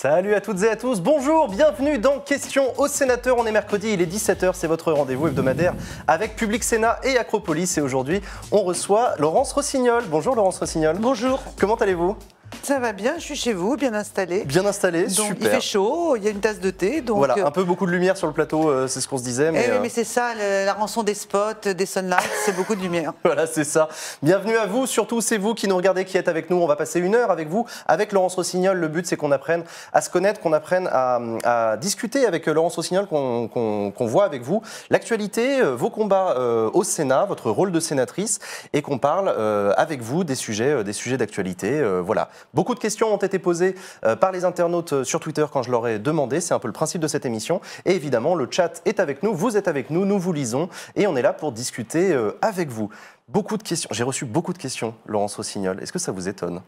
Salut à toutes et à tous, bonjour, bienvenue dans Questions au Sénateur. On est mercredi, il est 17h, c'est votre rendez-vous hebdomadaire avec Public Sénat et Acropolis. Et aujourd'hui, on reçoit Laurence Rossignol. Bonjour Laurence Rossignol. Bonjour. Comment allez-vous ? Ça va bien, je suis chez vous, bien installée. Bien installé, donc, super. Il fait chaud, il y a une tasse de thé. Donc, voilà, un peu beaucoup de lumière sur le plateau, c'est ce qu'on se disait. Mais c'est ça, la rançon des spots, des sunlights, c'est beaucoup de lumière. Voilà, c'est ça. Bienvenue à vous, surtout c'est vous qui nous regardez, qui êtes avec nous. On va passer 1 heure avec vous, avec Laurence Rossignol. Le but, c'est qu'on apprenne à se connaître, qu'on apprenne à discuter avec Laurence Rossignol, qu'on voit avec vous l'actualité, vos combats au Sénat, votre rôle de sénatrice, et qu'on parle avec vous des sujets d'actualité. Voilà. Beaucoup de questions ont été posées par les internautes sur Twitter quand je leur ai demandé. C'est un peu le principe de cette émission. Et évidemment, le chat est avec nous, vous êtes avec nous, nous vous lisons et on est là pour discuter avec vous. Beaucoup de questions. J'ai reçu beaucoup de questions, Laurence Rossignol. Est-ce que ça vous étonne ?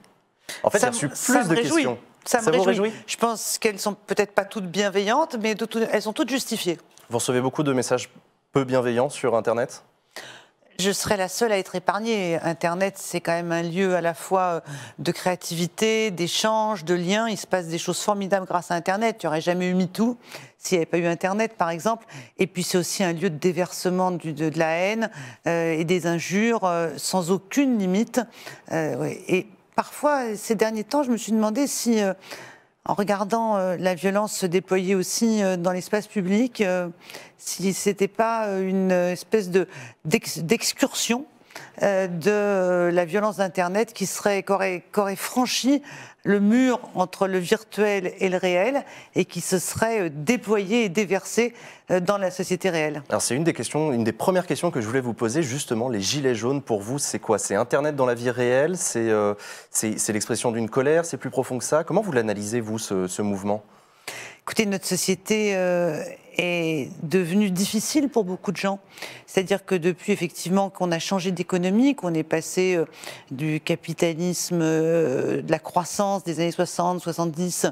En fait, j'ai reçu plus de questions. Ça me réjouit. réjouit. Je pense qu'elles sont peut-être pas toutes bienveillantes, mais elles sont toutes justifiées. Vous recevez beaucoup de messages peu bienveillants sur Internet ? Je serais la seule à être épargnée. Internet, c'est quand même un lieu à la fois de créativité, d'échange, de liens. Il se passe des choses formidables grâce à Internet. Il n'y aurait jamais eu MeToo s'il n'y avait pas eu Internet, par exemple. Et puis, c'est aussi un lieu de déversement de la haine et des injures sans aucune limite. Et parfois, ces derniers temps, je me suis demandé si... en regardant la violence se déployer aussi dans l'espace public, si ce n'était pas une espèce d'excursion de la violence d'Internet qui aurait franchi le mur entre le virtuel et le réel et qui se serait déployé et déversé dans la société réelle. Alors c'est une des premières questions que je voulais vous poser, justement, les gilets jaunes pour vous, c'est quoi ? C'est Internet dans la vie réelle ? C'est l'expression d'une colère ? C'est plus profond que ça ? Comment vous l'analysez, vous, ce mouvement ? Écoutez, notre société est devenue difficile pour beaucoup de gens. C'est-à-dire que depuis, effectivement, qu'on a changé d'économie, qu'on est passé du capitalisme, de la croissance des années 60, 70,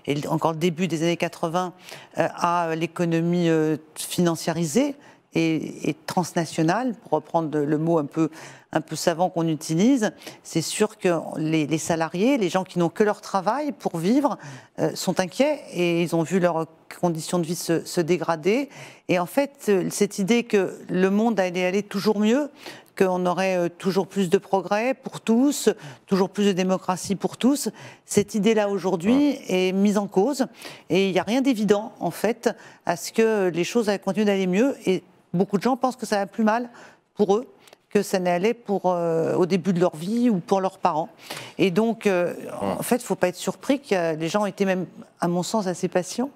et encore le début des années 80, à l'économie financiarisée et transnationale, pour reprendre le mot un peu savant qu'on utilise, c'est sûr que les salariés, les gens qui n'ont que leur travail pour vivre, sont inquiets et ils ont vu leurs conditions de vie se dégrader. Et en fait, cette idée que le monde allait aller toujours mieux, qu'on aurait toujours plus de progrès pour tous, toujours plus de démocratie pour tous, cette idée-là aujourd'hui est mise en cause. Et il n'y a rien d'évident, en fait, à ce que les choses continuent d'aller mieux. Et beaucoup de gens pensent que ça va plus mal pour eux que ça n'allait au début de leur vie ou pour leurs parents. Et donc, en fait, il ne faut pas être surpris que les gens étaient même, à mon sens, assez patients,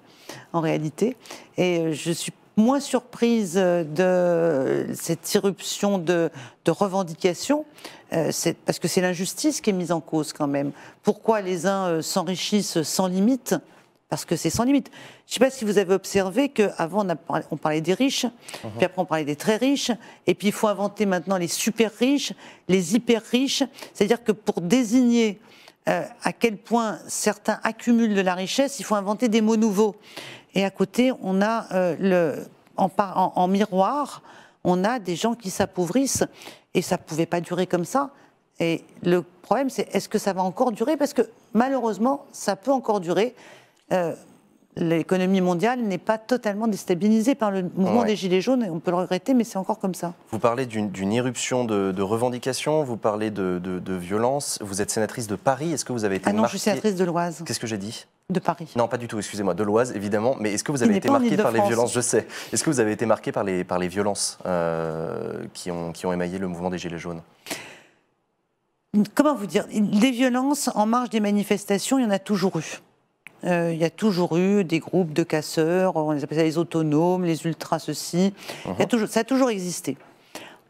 en réalité. Et je suis moins surprise de cette irruption de revendications, parce que c'est l'injustice qui est mise en cause quand même. Pourquoi les uns s'enrichissent sans limite ? Parce que c'est sans limite. Je ne sais pas si vous avez observé qu'avant, on parlait des riches, puis après on parlait des très riches, et puis il faut inventer maintenant les super riches, les hyper riches. C'est-à-dire que pour désigner à quel point certains accumulent de la richesse, il faut inventer des mots nouveaux. Et à côté, on a en miroir, on a des gens qui s'appauvrissent, et ça ne pouvait pas durer comme ça. Et le problème, c'est est-ce que ça va encore durer ? Parce que malheureusement, ça peut encore durer. L'économie mondiale n'est pas totalement déstabilisée par le mouvement des Gilets jaunes, et on peut le regretter, mais c'est encore comme ça. Vous parlez d'une irruption de revendications, vous parlez de violence, vous êtes sénatrice de Paris, est-ce que vous avez été marquée... Ah non, je suis sénatrice de l'Oise. Qu'est-ce que j'ai dit ? De Paris. Non, pas du tout, excusez-moi, de l'Oise, évidemment, mais est-ce que vous avez été marquée par les violences ? Je sais. Est-ce que vous avez été marquée par les violences qui ont émaillé le mouvement des Gilets jaunes ? Comment vous dire ? Des violences en marge des manifestations, il y en a toujours eu. Il y a toujours eu des groupes de casseurs, on les appelle ça les autonomes, les ultras ceci, ça a toujours existé.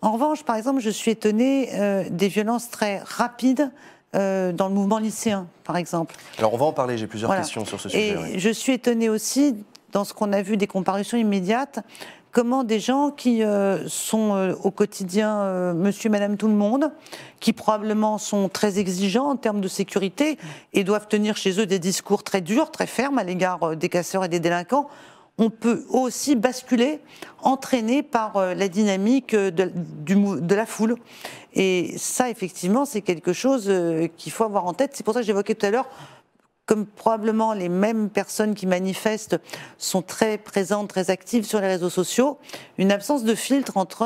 En revanche, par exemple, je suis étonnée des violences très rapides dans le mouvement lycéen, par exemple. Alors on va en parler, j'ai plusieurs questions sur ce sujet. Et je suis étonnée aussi, dans ce qu'on a vu des comparutions immédiates, comment des gens qui sont au quotidien monsieur, madame, tout le monde, qui probablement sont très exigeants en termes de sécurité et doivent tenir chez eux des discours très durs, très fermes à l'égard des casseurs et des délinquants, on peut aussi basculer, entraîné par la dynamique de la foule. Et ça, effectivement, c'est quelque chose qu'il faut avoir en tête. C'est pour ça que j'évoquais tout à l'heure comme probablement les mêmes personnes qui manifestent sont très présentes, très actives sur les réseaux sociaux, une absence de filtre entre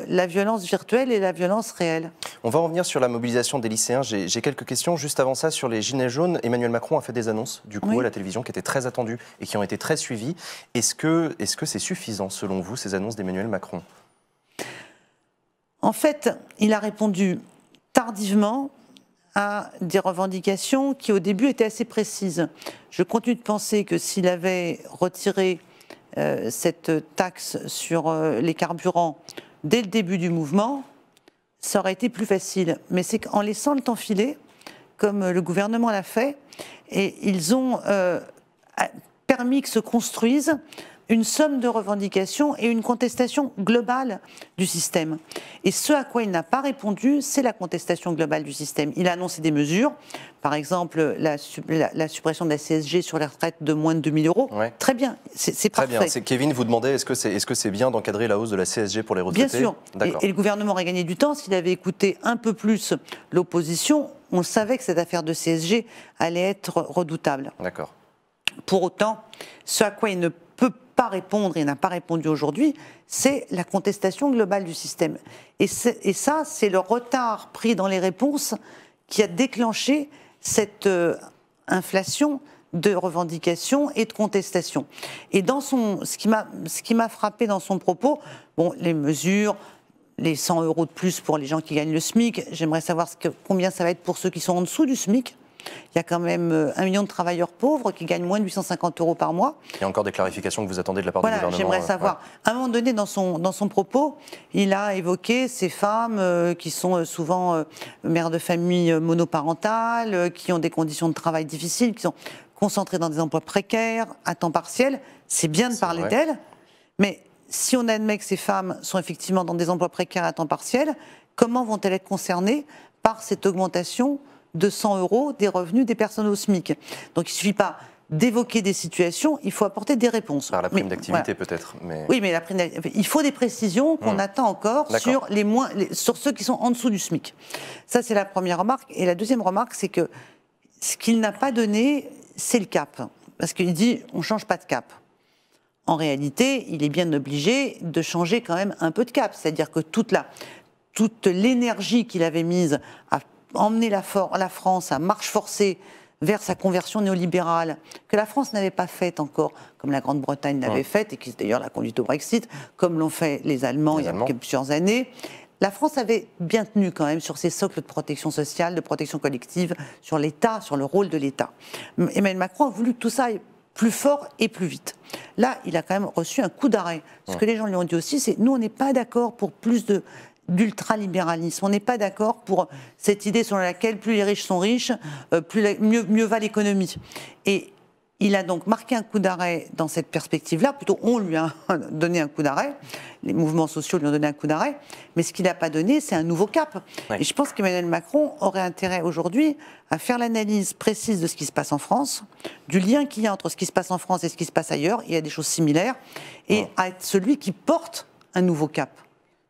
la violence virtuelle et la violence réelle. On va revenir sur la mobilisation des lycéens. J'ai quelques questions. Juste avant ça, sur les gilets jaunes, Emmanuel Macron a fait des annonces, du coup, à la télévision, qui étaient très attendues et qui ont été très suivies. Est-ce que c'est suffisant, selon vous, ces annonces d'Emmanuel Macron? En fait, il a répondu tardivement à des revendications qui au début étaient assez précises. Je continue de penser que s'il avait retiré cette taxe sur les carburants dès le début du mouvement, ça aurait été plus facile. Mais c'est qu'en laissant le temps filer, comme le gouvernement l'a fait, et ils ont permis que se construise une somme de revendications et une contestation globale du système. Et ce à quoi il n'a pas répondu, c'est la contestation globale du système. Il a annoncé des mesures, par exemple la suppression de la CSG sur les retraites de moins de 2 000 €. Ouais. Très bien, c'est parfait. Très bien. Kevin vous demandait, est-ce que c'est bien d'encadrer la hausse de la CSG pour les retraités? Bien sûr. Et le gouvernement aurait gagné du temps s'il avait écouté un peu plus l'opposition. On savait que cette affaire de CSG allait être redoutable. D'accord. Pour autant, ce à quoi il ne peut pas répondre, et n'a pas répondu aujourd'hui, c'est la contestation globale du système. Et ça, c'est le retard pris dans les réponses qui a déclenché cette inflation de revendications et de contestations. Et ce qui m'a frappé dans son propos, bon, les mesures, les 100 € de plus pour les gens qui gagnent le SMIC, j'aimerais savoir combien ça va être pour ceux qui sont en dessous du SMIC. Il y a quand même 1 million de travailleurs pauvres qui gagnent moins de 850 € par mois. Il y a encore des clarifications que vous attendez de la part du gouvernement. J'aimerais savoir. Ouais. À un moment donné, dans son propos, il a évoqué ces femmes qui sont souvent mères de famille monoparentales, qui ont des conditions de travail difficiles, qui sont concentrées dans des emplois précaires, à temps partiel. C'est bien de parler d'elles, mais si on admet que ces femmes sont effectivement dans des emplois précaires à temps partiel, comment vont-elles être concernées par cette augmentation de 100 € des revenus des personnes au SMIC? Donc il ne suffit pas d'évoquer des situations, il faut apporter des réponses. Par la prime d'activité peut-être. Mais... Oui, mais il faut des précisions qu'on attend encore sur, sur ceux qui sont en dessous du SMIC. Ça, c'est la première remarque. Et la deuxième remarque, c'est que ce qu'il n'a pas donné, c'est le cap. Parce qu'il dit, on ne change pas de cap. En réalité, il est bien obligé de changer quand même un peu de cap. C'est-à-dire que toute l'énergie qu'il avait mise à emmener la France à marche forcée vers sa conversion néolibérale, que la France n'avait pas faite encore, comme la Grande-Bretagne l'avait faite, et qui d'ailleurs l'a conduite au Brexit, comme l'ont fait les Allemands il y a plusieurs années. La France avait bien tenu quand même sur ses socles de protection sociale, de protection collective, sur l'État, sur le rôle de l'État. Emmanuel Macron a voulu que tout ça aille plus fort et plus vite. Là, il a quand même reçu un coup d'arrêt. Ce que les gens lui ont dit aussi, c'est nous, on n'est pas d'accord pour plus d'ultralibéralisme. On n'est pas d'accord pour cette idée selon laquelle plus les riches sont riches, mieux va l'économie. Et il a donc marqué un coup d'arrêt dans cette perspective-là. Plutôt, on lui a donné un coup d'arrêt. Les mouvements sociaux lui ont donné un coup d'arrêt. Mais ce qu'il n'a pas donné, c'est un nouveau cap. Oui. Et je pense qu'Emmanuel Macron aurait intérêt aujourd'hui à faire l'analyse précise de ce qui se passe en France, du lien qu'il y a entre ce qui se passe en France et ce qui se passe ailleurs. Il y a des choses similaires. Et à être celui qui porte un nouveau cap.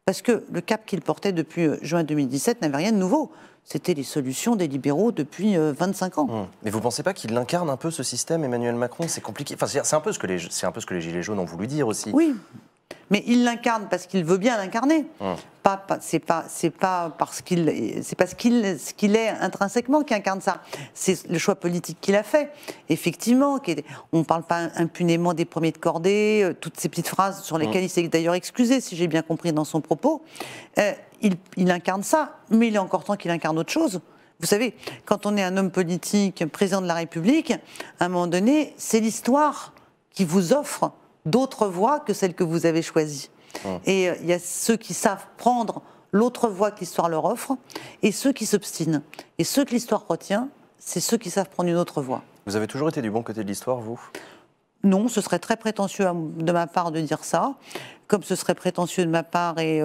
Parce que le cap qu'il portait depuis juin 2017 n'avait rien de nouveau. C'était les solutions des libéraux depuis 25 ans. Mais vous ne pensez pas qu'il incarne un peu ce système, Emmanuel Macron? C'est compliqué. Enfin, c'est un peu ce que les Gilets jaunes ont voulu dire aussi. Oui, mais il l'incarne parce qu'il veut bien l'incarner. C'est pas parce ce qu'il est intrinsèquement qui incarne ça. C'est le choix politique qu'il a fait. Effectivement, on ne parle pas impunément des premiers de cordée, toutes ces petites phrases sur lesquelles il s'est d'ailleurs excusé, si j'ai bien compris dans son propos. Il incarne ça, mais il est encore temps qu'il incarne autre chose. Vous savez, quand on est un homme politique, président de la République, à un moment donné, c'est l'histoire qui vous offre d'autres voies que celles que vous avez choisies. Et il y a ceux qui savent prendre l'autre voie que l'histoire leur offre, et ceux qui s'obstinent. Et ceux que l'histoire retient, c'est ceux qui savent prendre une autre voie. Vous avez toujours été du bon côté de l'histoire, vous ? Non, ce serait très prétentieux de ma part de dire ça. comme ce serait prétentieux de ma part et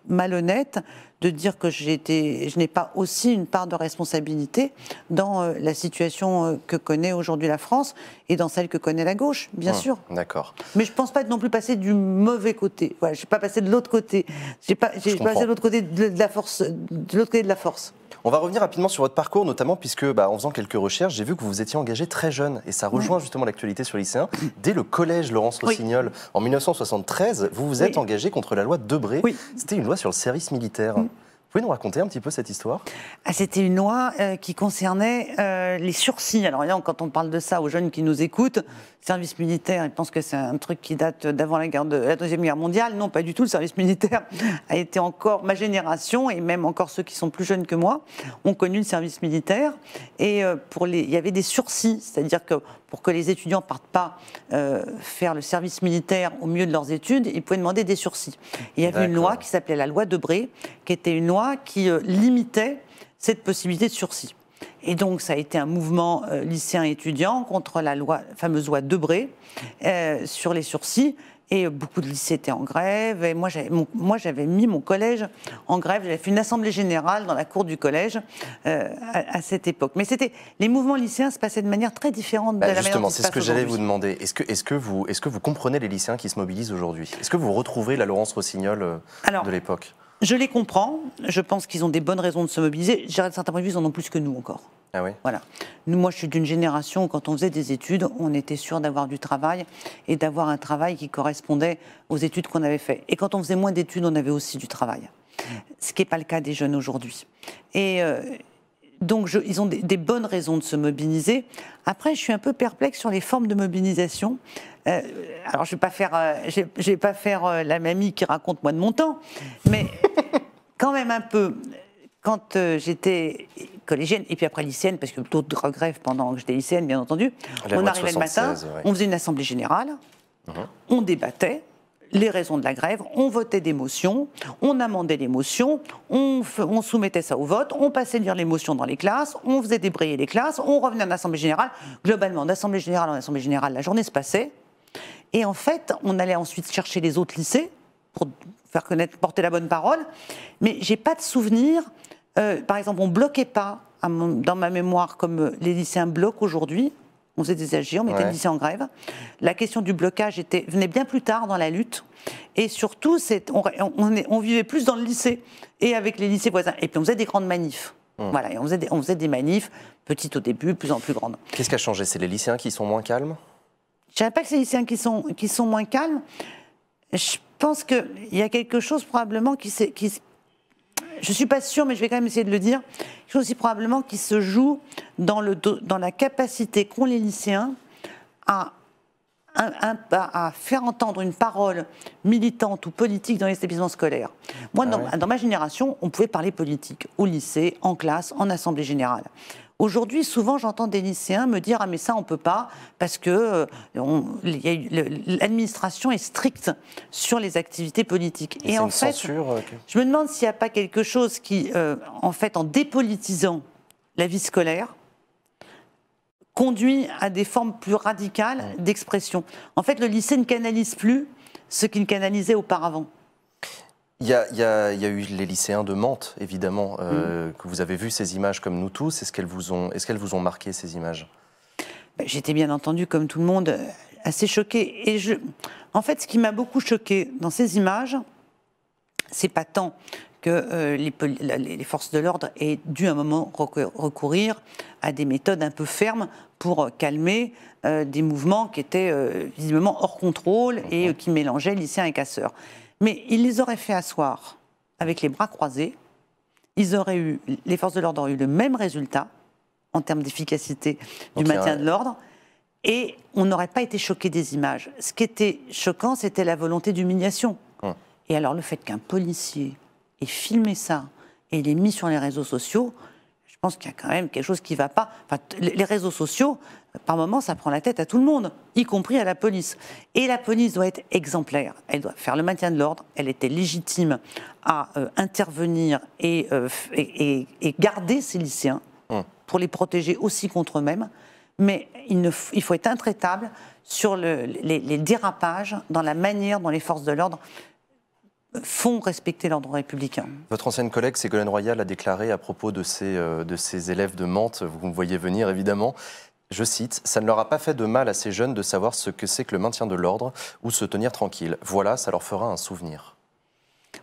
malhonnête, de dire que je n'ai pas aussi une part de responsabilité dans la situation que connaît aujourd'hui la France et dans celle que connaît la gauche, bien sûr. D'accord. Mais je ne pense pas non plus passer du mauvais côté. Voilà, je ne suis pas passé de l'autre côté. J'ai passé de l'autre côté de la force. De l'autre côté de la force. On va revenir rapidement sur votre parcours, notamment puisque, en faisant quelques recherches, j'ai vu que vous vous étiez engagé très jeune, et ça rejoint justement l'actualité sur les lycéens. Dès le collège Laurence Rossignol, en 1973, vous vous êtes engagé contre la loi Debré. C'était une loi sur le service militaire. Vous pouvez nous raconter un petit peu cette histoire ? C'était une loi qui concernait les sursis. Alors là, quand on parle de ça aux jeunes qui nous écoutent, service militaire, ils pensent que c'est un truc qui date d'avant la Deuxième Guerre mondiale. Non, pas du tout. Le service militaire a été encore ma génération, et même encore ceux qui sont plus jeunes que moi, ont connu le service militaire. Et il y avait des sursis, c'est-à-dire que pour que les étudiants ne partent pas faire le service militaire au milieu de leurs études, ils pouvaient demander des sursis. Et il y avait une loi qui s'appelait la loi Debré, qui était une loi qui limitait cette possibilité de sursis. Et donc, ça a été un mouvement lycéen-étudiant contre la fameuse loi Debré sur les sursis. Et beaucoup de lycées étaient en grève. Et moi, j'avais mis mon collège en grève. J'avais fait une assemblée générale dans la cour du collège à cette époque. Mais les mouvements lycéens se passaient de manière très différente de la manière justement, dont c'est ce que j'allais vous demander. Est-ce que vous comprenez les lycéens qui se mobilisent aujourd'hui ? Est-ce que vous retrouvez la Laurence Rossignol de l'époque ? Je les comprends. Je pense qu'ils ont des bonnes raisons de se mobiliser. Je dirais de certains points de vue, ils en ont plus que nous encore. Ah oui. Voilà. Moi, je suis d'une génération où, quand on faisait des études, on était sûr d'avoir du travail et d'avoir un travail qui correspondait aux études qu'on avait faites. Et quand on faisait moins d'études, on avait aussi du travail. Ce qui n'est pas le cas des jeunes aujourd'hui. Et donc, ils ont des bonnes raisons de se mobiliser. Après, je suis un peu perplexe sur les formes de mobilisation. Alors, je ne vais pas faire la mamie qui raconte moi de mon temps, mais quand même un peu. Quand j'étais collégienne, et puis après lycéenne, parce que d'autres grèves pendant que j'étais lycéenne, bien entendu, on arrivait le matin, on faisait une assemblée générale, on débattait les raisons de la grève, on votait des motions, on amendait les motions, on soumettait ça au vote, on passait lire les motions dans les classes, on faisait débrayer les classes, on revenait en assemblée générale. Globalement, d'assemblée générale en assemblée générale, la journée se passait. Et en fait, on allait ensuite chercher les autres lycées pour faire connaître, porter la bonne parole. Mais j'ai pas de souvenir. Par exemple, on bloquait pas, dans ma mémoire, comme les lycéens bloquent aujourd'hui. On faisait des AG, on mettait le lycée en grève. La question du blocage venait bien plus tard dans la lutte. Et surtout, on vivait plus dans le lycée et avec les lycées voisins. Et puis on faisait des grandes manifs. Voilà, et on faisait des manifs, petites au début, plus en plus grandes. Qu'est-ce qui a changé ? C'est les lycéens qui sont moins calmes ? Je ne dirais pas que c'est les lycéens qui sont moins calmes. Je pense qu'il y a quelque chose probablement je ne suis pas sûre, mais je vais quand même essayer de le dire, quelque chose aussi probablement qui se joue dans la capacité qu'ont les lycéens à faire entendre une parole militante ou politique dans les établissements scolaires. Moi, dans ma génération, on pouvait parler politique au lycée, en classe, en assemblée générale. Aujourd'hui, souvent, j'entends des lycéens me dire « Ah, mais ça, on ne peut pas, parce que l'administration est stricte sur les activités politiques. » Et en fait, je me demande s'il n'y a pas quelque chose qui, en fait, en dépolitisant la vie scolaire, conduit à des formes plus radicales d'expression. En fait, le lycée ne canalise plus ce qu'il canalisait auparavant. Il y a eu les lycéens de Mantes, évidemment, que vous avez vu ces images comme nous tous. Est-ce qu'elles vous ont marqué, ces images ? J'étais bien entendu, comme tout le monde, assez choquée. Et en fait, ce qui m'a beaucoup choquée dans ces images, c'est pas tant que les forces de l'ordre aient dû à un moment recourir à des méthodes un peu fermes pour calmer des mouvements qui étaient visiblement hors contrôle et qui mélangeaient lycéens et casseurs. Mais ils les auraient fait asseoir avec les bras croisés. Les forces de l'ordre auraient eu le même résultat en termes d'efficacité du maintien de l'ordre, et on n'aurait pas été choqué des images. Ce qui était choquant, c'était la volonté d'humiliation. Et alors le fait qu'un policier ait filmé ça et l'ait mis sur les réseaux sociaux, je pense qu'il y a quand même quelque chose qui ne va pas. Enfin, les réseaux sociaux, par moments, ça prend la tête à tout le monde, y compris à la police. Et la police doit être exemplaire. Elle doit faire le maintien de l'ordre. Elle était légitime à intervenir et garder ses lycéens pour les protéger aussi contre eux-mêmes. Mais il faut être intraitable sur les dérapages dans la manière dont les forces de l'ordre font respecter l'ordre républicain. Votre ancienne collègue Ségolène Royal a déclaré à propos de ces élèves de Mantes, vous me voyez venir évidemment, je cite, « Ça ne leur a pas fait de mal à ces jeunes de savoir ce que c'est que le maintien de l'ordre ou se tenir tranquille. Voilà, ça leur fera un souvenir. »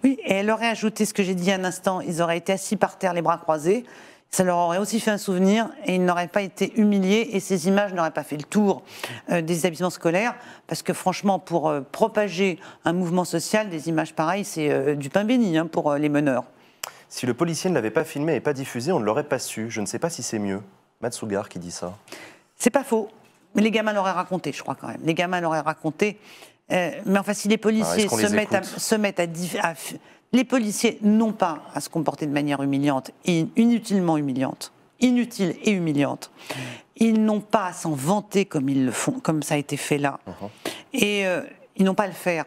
Oui, et elle aurait ajouté ce que j'ai dit un instant, ils auraient été assis par terre les bras croisés, ça leur aurait aussi fait un souvenir et ils n'auraient pas été humiliés et ces images n'auraient pas fait le tour des établissements scolaires parce que franchement, pour propager un mouvement social, des images pareilles, c'est du pain béni pour les meneurs. Si le policier ne l'avait pas filmé et pas diffusé, on ne l'aurait pas su. Je ne sais pas si c'est mieux. Matsougar qui dit ça. C'est pas faux, mais les gamins l'auraient raconté, je crois quand même. Les gamins l'auraient raconté. Mais enfin, si les policiers se mettent à les policiers n'ont pas à se comporter de manière humiliante, inutilement humiliante, inutile et humiliante. Ils n'ont pas à s'en vanter comme ils le font, comme ça a été fait là. Et ils n'ont pas à le faire.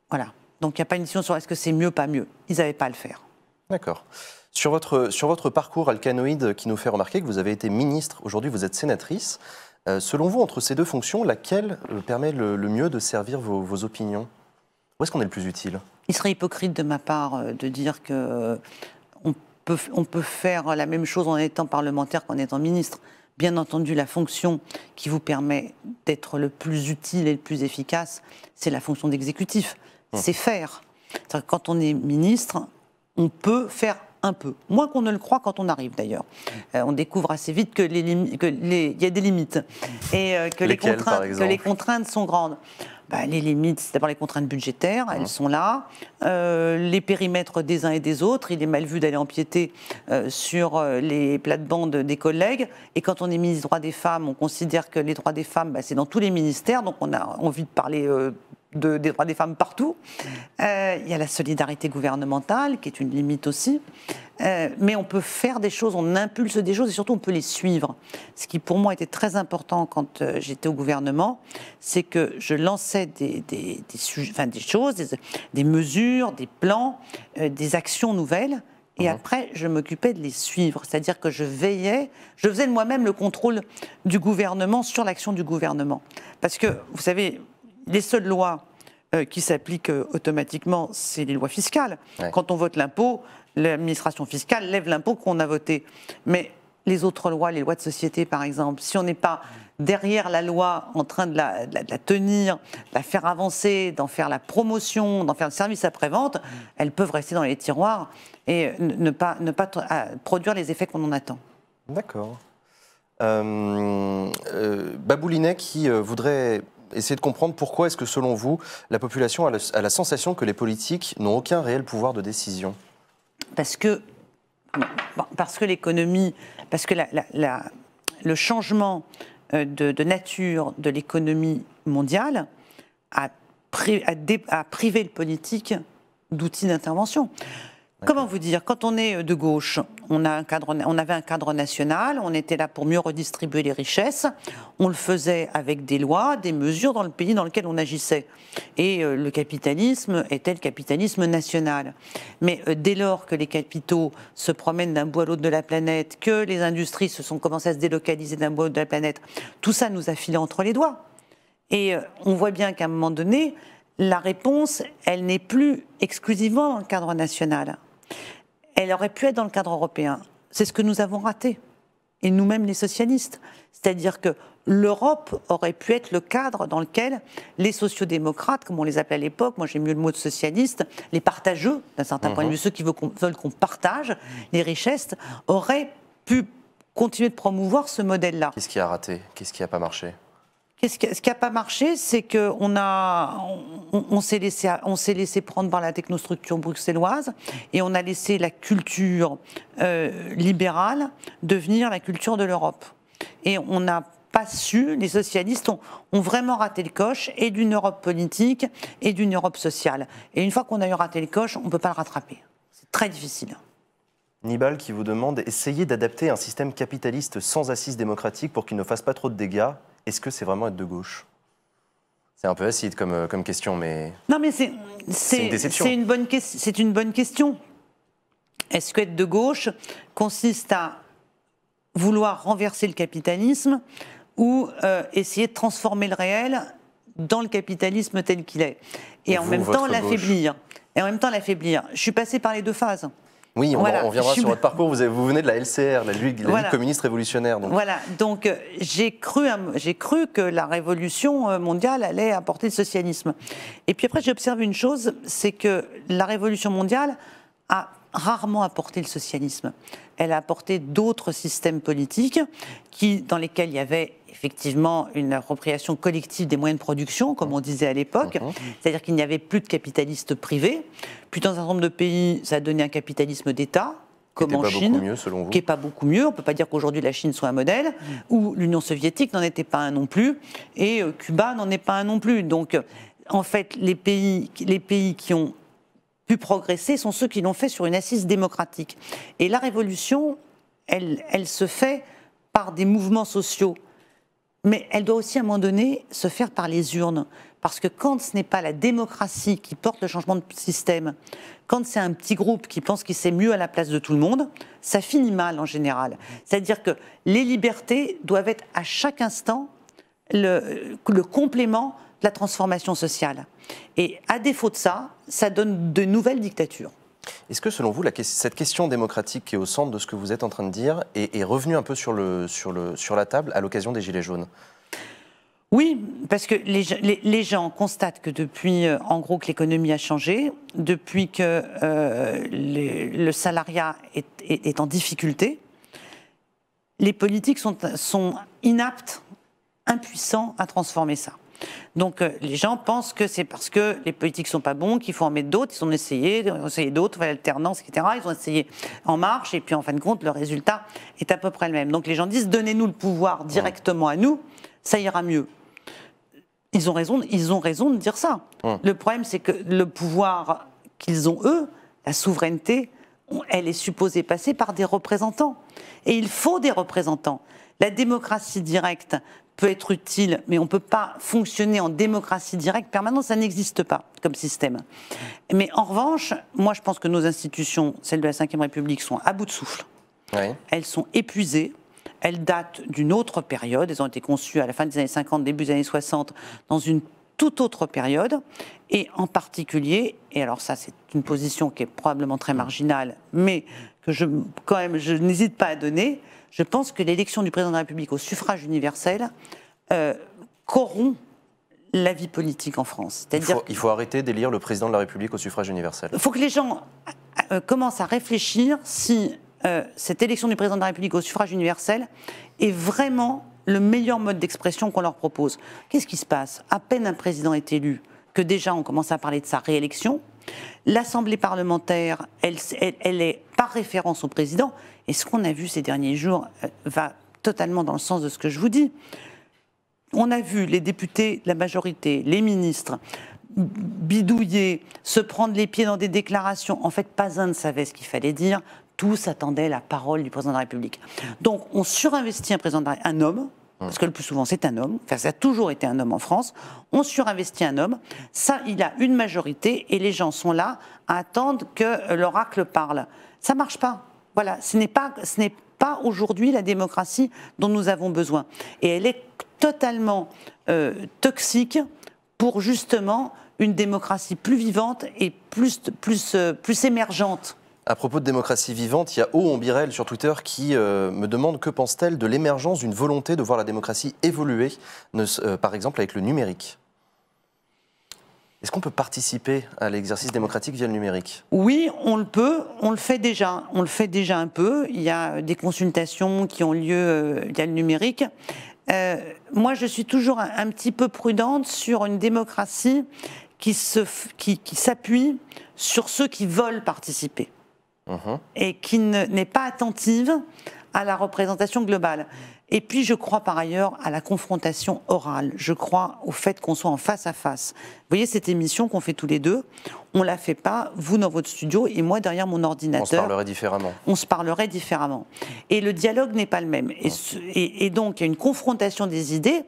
Voilà. Donc il n'y a pas une décision sur est-ce que c'est mieux, pas mieux. Ils n'avaient pas à le faire. D'accord. Sur votre parcours alcanoïde qui nous fait remarquer que vous avez été ministre, aujourd'hui vous êtes sénatrice. Selon vous, entre ces deux fonctions, laquelle permet le mieux de servir vos opinions? Où est-ce qu'on est le plus utile? Il serait hypocrite de ma part de dire qu'on peut faire la même chose en étant parlementaire qu'en étant ministre. Bien entendu, la fonction qui vous permet d'être le plus utile et le plus efficace, c'est la fonction d'exécutif. C'est faire. C'est-à-dire que quand on est ministre, on peut faire un peu. Moins qu'on ne le croit quand on arrive d'ailleurs. On découvre assez vite qu'il y a des limites et que les contraintes sont grandes. Les limites, c'est d'abord les contraintes budgétaires, elles sont là. Les périmètres des uns et des autres, il est mal vu d'aller empiéter sur les plates-bandes des collègues. Et quand on est ministre des droits des femmes, on considère que les droits des femmes, c'est dans tous les ministères, donc on a envie de parler des droits des femmes partout. Il y a la solidarité gouvernementale, qui est une limite aussi. Mais on peut faire des choses, on impulse des choses et surtout on peut les suivre. Ce qui pour moi était très important quand j'étais au gouvernement, c'est que je lançais des choses, des mesures, des plans, des actions nouvelles. Et après, je m'occupais de les suivre. C'est-à-dire que je faisais moi-même le contrôle du gouvernement sur l'action du gouvernement. Parce que, vous savez, les seules lois qui s'appliquent automatiquement, c'est les lois fiscales. Ouais. Quand on vote l'impôt, l'administration fiscale lève l'impôt qu'on a voté. Mais les autres lois, les lois de société par exemple, si on n'est pas derrière la loi en train de la tenir, de la faire avancer, d'en faire la promotion, d'en faire le service après-vente, elles peuvent rester dans les tiroirs et ne pas produire les effets qu'on en attend. D'accord. Baboulinet qui voudrait essayer de comprendre pourquoi est-ce que, selon vous, la population a la sensation que les politiques n'ont aucun réel pouvoir de décision. Parce que l'économie, parce que le changement de nature de l'économie mondiale a privé le politique d'outils d'intervention. Comment vous dire, quand on est de gauche, on avait un cadre national, on était là pour mieux redistribuer les richesses, on le faisait avec des lois, des mesures dans le pays dans lequel on agissait. Et le capitalisme était le capitalisme national. Mais dès lors que les capitaux se promènent d'un bout à l'autre de la planète, que les industries se sont commencées à se délocaliser d'un bout à l'autre de la planète, tout ça nous a filé entre les doigts. Et on voit bien qu'à un moment donné, la réponse, elle n'est plus exclusivement dans le cadre national. Elle aurait pu être dans le cadre européen. C'est ce que nous avons raté. Et nous-mêmes, les socialistes. C'est-à-dire que l'Europe aurait pu être le cadre dans lequel les sociodémocrates, comme on les appelait à l'époque, moi j'ai mieux le mot de socialiste, les partageux, d'un certain point de vue, ceux qui veulent qu'on partage les richesses, auraient pu continuer de promouvoir ce modèle-là. Qu'est-ce qui a raté? Qu'est-ce qui n'a pas marché? Ce qui n'a pas marché, c'est qu'on s'est laissé prendre par la technostructure bruxelloise et on a laissé la culture libérale devenir la culture de l'Europe. Et on n'a pas su, les socialistes ont vraiment raté le coche, et d'une Europe politique et d'une Europe sociale. Et une fois qu'on a eu raté le coche, on ne peut pas le rattraper. C'est très difficile. Nibal qui vous demande, essayez d'adapter un système capitaliste sans assise démocratique pour qu'il ne fasse pas trop de dégâts. Est-ce que c'est vraiment être de gauche? C'est un peu acide comme question, mais... Non, mais c'est une déception. C'est une bonne question. Est-ce qu'être de gauche consiste à vouloir renverser le capitalisme ou essayer de transformer le réel dans le capitalisme tel qu'il est. Et en même temps l'affaiblir. Et en même temps l'affaiblir. Je suis passée par les deux phases. Oui, on viendra sur votre parcours. Vous venez de la LCR, la Ligue communiste révolutionnaire. Donc. Voilà, donc j'ai cru que la révolution mondiale allait apporter le socialisme. Et puis après, j'ai observé une chose, c'est que la révolution mondiale a rarement apporté le socialisme. Elle a apporté d'autres systèmes politiques dans lesquels il y avait effectivement une appropriation collective des moyens de production, comme on disait à l'époque, c'est-à-dire qu'il n'y avait plus de capitalistes privés. Puis dans un certain nombre de pays, ça a donné un capitalisme d'État, comme en Chine, qui n'est pas beaucoup mieux. On ne peut pas dire qu'aujourd'hui la Chine soit un modèle, ou l'Union soviétique n'en était pas un non plus, et Cuba n'en est pas un non plus. Donc en fait, les pays qui ont pu progresser sont ceux qui l'ont fait sur une assise démocratique. Et la révolution, elle se fait par des mouvements sociaux. Mais elle doit aussi, à un moment donné, se faire par les urnes. Parce que quand ce n'est pas la démocratie qui porte le changement de système, quand c'est un petit groupe qui pense qu'il sait mieux à la place de tout le monde, ça finit mal en général. C'est-à-dire que les libertés doivent être à chaque instant le complément de la transformation sociale. Et à défaut de ça, ça donne de nouvelles dictatures. Est-ce que, selon vous, cette question démocratique qui est au centre de ce que vous êtes en train de dire est revenue un peu sur la table à l'occasion des Gilets jaunes ? Oui, parce que les gens constatent que depuis, en gros, que l'économie a changé, depuis que le salariat est en difficulté, les politiques sont inaptes, impuissants à transformer ça. Donc les gens pensent que c'est parce que les politiques sont pas bons qu'il faut en mettre d'autres. Ils ont essayé d'autres, l'alternance, etc. Ils ont essayé En Marche, et puis en fin de compte, le résultat est à peu près le même. Donc les gens disent, donnez-nous le pouvoir directement à nous, ça ira mieux. Ils ont raison de dire ça. Le problème, c'est que le pouvoir qu'ils ont, eux, la souveraineté, elle est supposée passer par des représentants. Et il faut des représentants. La démocratie directe peut être utile, mais on ne peut pas fonctionner en démocratie directe permanente, ça n'existe pas comme système. Mais en revanche, moi je pense que nos institutions, celles de la Ve République, sont à bout de souffle. Oui. Elles sont épuisées, elles datent d'une autre période, elles ont été conçues à la fin des années 50, début des années 60, dans une toute autre période, et en particulier, et alors ça c'est une position qui est probablement très marginale, mais que je n'hésite pas à donner, je pense que l'élection du président de la République au suffrage universel corrompt la vie politique en France. Il faut arrêter d'élire le président de la République au suffrage universel. Il faut que les gens commencent à réfléchir si cette élection du président de la République au suffrage universel est vraiment le meilleur mode d'expression qu'on leur propose. Qu'est-ce qui se passe ? À peine un président est élu, que déjà on commence à parler de sa réélection. L'Assemblée parlementaire, elle est par référence au président. Et ce qu'on a vu ces derniers jours va totalement dans le sens de ce que je vous dis. On a vu les députés de la majorité, les ministres, bidouiller, se prendre les pieds dans des déclarations. En fait, pas un ne savait ce qu'il fallait dire. Tous attendaient la parole du président de la République. Donc, on surinvestit un homme, parce que le plus souvent c'est un homme, enfin ça a toujours été un homme en France, on surinvestit un homme, ça il a une majorité et les gens sont là à attendre que l'oracle parle. Ça ne marche pas. Voilà, ce n'est pas aujourd'hui la démocratie dont nous avons besoin. Et elle est totalement toxique pour justement une démocratie plus vivante et plus émergente. À propos de démocratie vivante, il y a Ombirel sur Twitter qui me demande que pense-t-elle de l'émergence d'une volonté de voir la démocratie évoluer, par exemple avec le numérique. Est-ce qu'on peut participer à l'exercice démocratique via le numérique ? Oui, on le peut, on le fait déjà un peu. Il y a des consultations qui ont lieu via le numérique. Moi, je suis toujours un petit peu prudente sur une démocratie qui s'appuie sur ceux qui veulent participer. Et qui n'est pas attentive à la représentation globale. Et puis je crois par ailleurs à la confrontation orale. Je crois au fait qu'on soit en face à face. Vous voyez cette émission qu'on fait tous les deux, on la fait pas, vous dans votre studio et moi derrière mon ordinateur. On se parlerait différemment. On se parlerait différemment. Et le dialogue n'est pas le même. Et donc il y a une confrontation des idées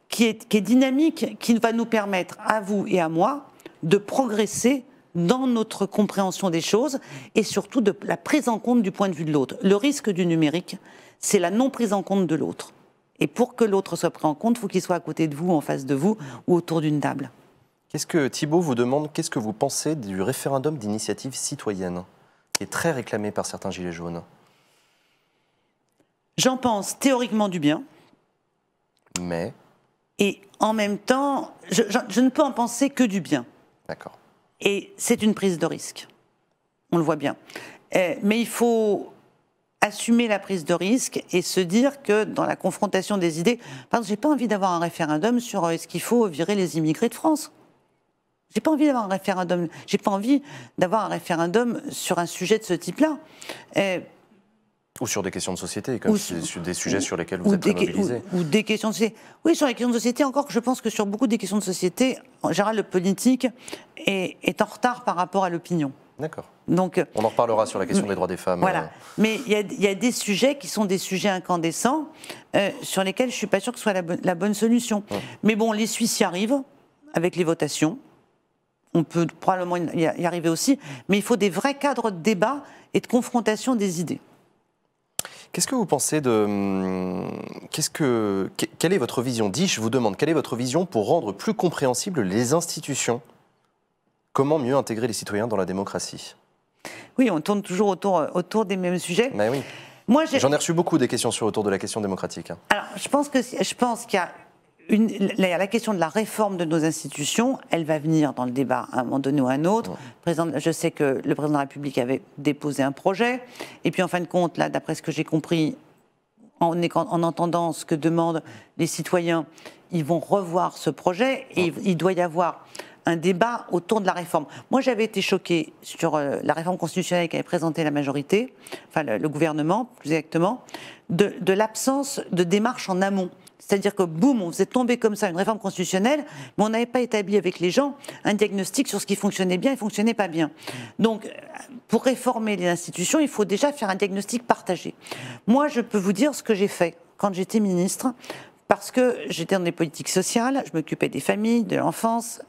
qui est dynamique, qui va nous permettre à vous et à moi de progresser dans notre compréhension des choses et surtout de la prise en compte du point de vue de l'autre. Le risque du numérique, c'est la non prise en compte de l'autre. Et pour que l'autre soit pris en compte, il faut qu'il soit à côté de vous, en face de vous, ou autour d'une table. Qu'est-ce que Thibault vous demande, qu'est-ce que vous pensez du référendum d'initiative citoyenne, qui est très réclamé par certains gilets jaunes? J'en pense théoriquement du bien. Mais et en même temps, je ne peux en penser que du bien. D'accord. Et c'est une prise de risque. On le voit bien. Mais il faut assumer la prise de risque et se dire que dans la confrontation des idées, par exemple, j'ai pas envie d'avoir un référendum sur est-ce qu'il faut virer les immigrés de France. J'ai pas envie d'avoir un référendum. J'ai pas envie d'avoir un référendum sur un sujet de ce type-là. Ou sur des questions de société, comme sur des sujets sur lesquels vous êtes très mobilisés. Ou des questions de société. Oui, sur les questions de société, encore que je pense que sur beaucoup des questions de société, en général, le politique est en retard par rapport à l'opinion. D'accord. Donc, on en reparlera sur la question des droits des femmes. Voilà. Mais il y a des sujets qui sont des sujets incandescents, sur lesquels je ne suis pas sûre que ce soit la bonne solution. Mais bon, les Suisses y arrivent, avec les votations. On peut probablement y arriver aussi. Mais il faut des vrais cadres de débat et de confrontation des idées. Qu'est-ce que vous pensez de... Quelle est votre vision? Je vous demande, quelle est votre vision pour rendre plus compréhensibles les institutions? Comment mieux intégrer les citoyens dans la démocratie? Oui, on tourne toujours autour des mêmes sujets. Mais oui. J'en ai reçu beaucoup des questions autour de la question démocratique. Alors, je pense qu'il y a la question de la réforme de nos institutions, elle va venir dans le débat à un moment donné ou à un autre. Je sais que le président de la République avait déposé un projet. Et puis, en fin de compte, là, d'après ce que j'ai compris, en entendant ce que demandent les citoyens, ils vont revoir ce projet et il doit y avoir un débat autour de la réforme. Moi, j'avais été choquée sur la réforme constitutionnelle qu'avait présentée la majorité, enfin le gouvernement, plus exactement, de l'absence de démarche en amont. C'est-à-dire que, boum, on faisait tomber comme ça une réforme constitutionnelle, mais on n'avait pas établi avec les gens un diagnostic sur ce qui fonctionnait bien et ne fonctionnait pas bien. Donc, pour réformer les institutions, il faut déjà faire un diagnostic partagé. Moi, je peux vous dire ce que j'ai fait quand j'étais ministre, parce que j'étais dans des politiques sociales, je m'occupais des familles, de l'enfance,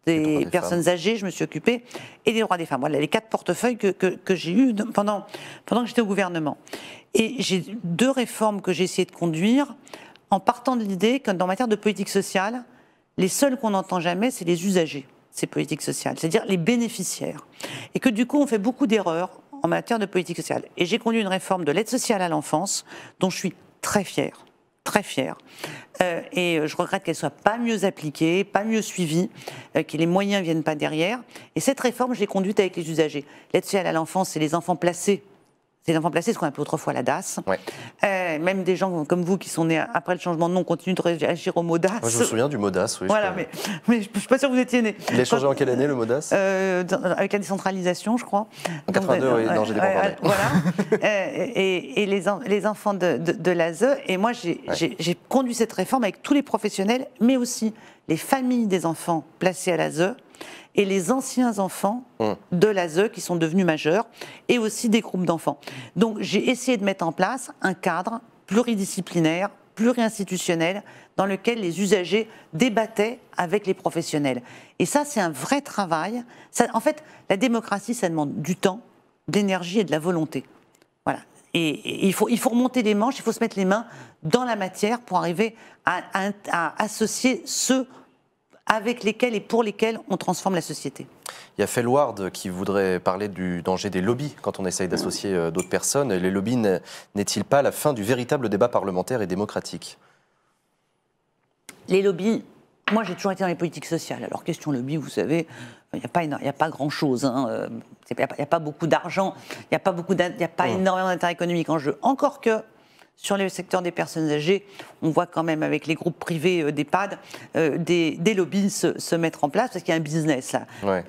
des personnes âgées, je me suis occupée, et des droits des femmes. Voilà les 4 portefeuilles que j'ai eus pendant que j'étais au gouvernement. Et j'ai 2 réformes que j'ai essayé de conduire en partant de l'idée que dans matière de politique sociale, les seuls qu'on n'entend jamais, c'est les usagers, ces politiques sociales, c'est-à-dire les bénéficiaires. Et que du coup, on fait beaucoup d'erreurs en matière de politique sociale. Et j'ai conduit une réforme de l'aide sociale à l'enfance, dont je suis très fière. Très fière. Et je regrette qu'elle ne soit pas mieux appliquée, pas mieux suivie, que les moyens ne viennent pas derrière. Et cette réforme, je l'ai conduite avec les usagers. L'aide sociale à l'enfance, c'est les enfants placés. C'est les enfants placés, ce qu'on appelait autrefois la DAS. Ouais. Même des gens comme vous qui sont nés après le changement de nom continuent de réagir au mot DAS. Moi, je me souviens du mot DAS, oui. Voilà, mais je ne suis pas sûre que vous étiez nés. Il a changé en quelle année, le mot DAS? Avec la décentralisation, je crois. En 82, oui, non, j'ai découvert. Voilà. Et les enfants de l'ASE. Et moi, j'ai conduit cette réforme avec tous les professionnels, mais aussi les familles des enfants placés à l'ASE et les anciens enfants de l'ASE qui sont devenus majeurs, et aussi des groupes d'enfants. Donc j'ai essayé de mettre en place un cadre pluridisciplinaire, pluri-institutionnel, dans lequel les usagers débattaient avec les professionnels. Et ça, c'est un vrai travail. En fait, la démocratie, ça demande du temps, de l'énergie et de la volonté. Voilà. Et il faut remonter les manches, il faut se mettre les mains dans la matière pour arriver à associer ceux avec lesquels et pour lesquels on transforme la société. Il y a Fellward qui voudrait parler du danger des lobbies quand on essaye d'associer d'autres personnes. Les lobbies n'est-il pas la fin du véritable débat parlementaire et démocratique? Les lobbies, moi j'ai toujours été dans les politiques sociales. Alors question lobby, vous savez, il n'y a pas grand-chose. Hein. Il n'y a pas beaucoup d'argent, il n'y a pas énormément d'intérêt économique en jeu. Encore que sur le secteur des personnes âgées, on voit quand même avec les groupes privés d'EHPAD des lobbies se mettre en place parce qu'il y a un business là. Ouais.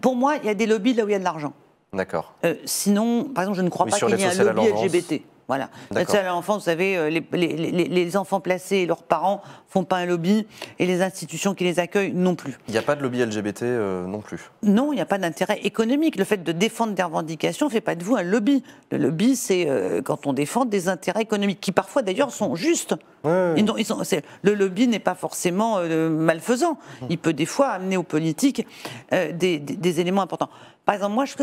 Pour moi, il y a des lobbies là où il y a de l'argent. D'accord. Sinon, par exemple, je ne crois pas qu'il y ait un lobby LGBT. Voilà. L'aide sociale à l'enfance, vous savez, les enfants placés et leurs parents font pas un lobby et les institutions qui les accueillent non plus. Il n'y a pas de lobby LGBT non plus. Non, il n'y a pas d'intérêt économique. Le fait de défendre des revendications ne fait pas de vous un lobby. Le lobby, c'est quand on défend des intérêts économiques qui parfois d'ailleurs sont justes. Ouais. Le lobby n'est pas forcément malfaisant. Il peut des fois amener aux politiques des éléments importants. Par exemple, moi, ce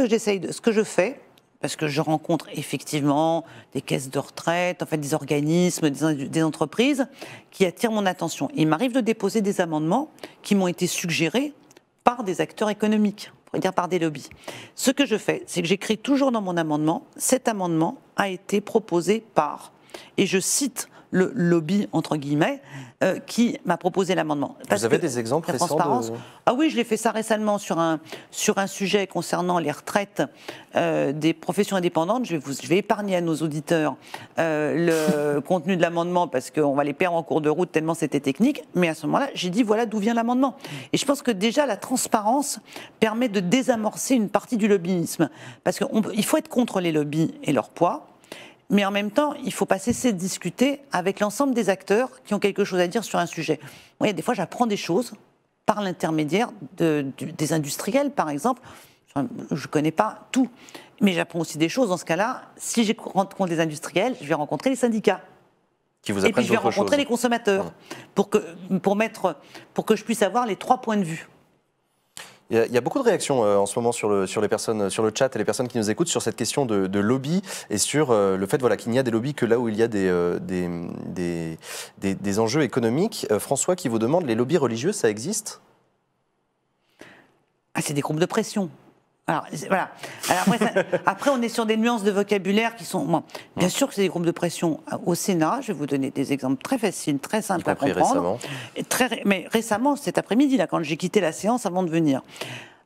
que je fais, parce que je rencontre effectivement des caisses de retraite, en fait des organismes, des entreprises qui attirent mon attention. Il m'arrive de déposer des amendements qui m'ont été suggérés par des acteurs économiques, on pourrait dire par des lobbies. Ce que je fais, c'est que j'écris toujours dans mon amendement, cet amendement a été proposé par, et je cite le lobby, entre guillemets, qui m'a proposé l'amendement. Vous avez des exemples récents de... Ah oui, je l'ai fait ça récemment sur un sujet concernant les retraites des professions indépendantes. Je vais épargner à nos auditeurs le contenu de l'amendement parce qu'on va les perdre en cours de route tellement c'était technique. Mais à ce moment-là, j'ai dit voilà d'où vient l'amendement. Et je pense que déjà la transparence permet de désamorcer une partie du lobbyisme. Parce qu'il faut être contre les lobbies et leur poids. Mais en même temps, il ne faut pas cesser de discuter avec l'ensemble des acteurs qui ont quelque chose à dire sur un sujet. Vous voyez, des fois, j'apprends des choses par l'intermédiaire des industriels, par exemple. Je ne connais pas tout, mais j'apprends aussi des choses. Dans ce cas-là, si je rencontre les industriels, je vais rencontrer les syndicats. Qui vous et puis je vais rencontrer les consommateurs pour que je puisse avoir les 3 points de vue. Il y a beaucoup de réactions en ce moment sur le chat et les personnes qui nous écoutent sur cette question de lobby et sur le fait qu'il n'y a des lobbies que là où il y a des enjeux économiques. François qui vous demande, les lobbies religieux, ça existe ? Ah, c'est des groupes de pression. Alors, voilà. Alors après, on est sur des nuances de vocabulaire qui sont... Bon, bien sûr que c'est des groupes de pression. Au Sénat, je vais vous donner des exemples très faciles, très simples à comprendre. Mais récemment, cet après-midi, là, quand j'ai quitté la séance avant de venir,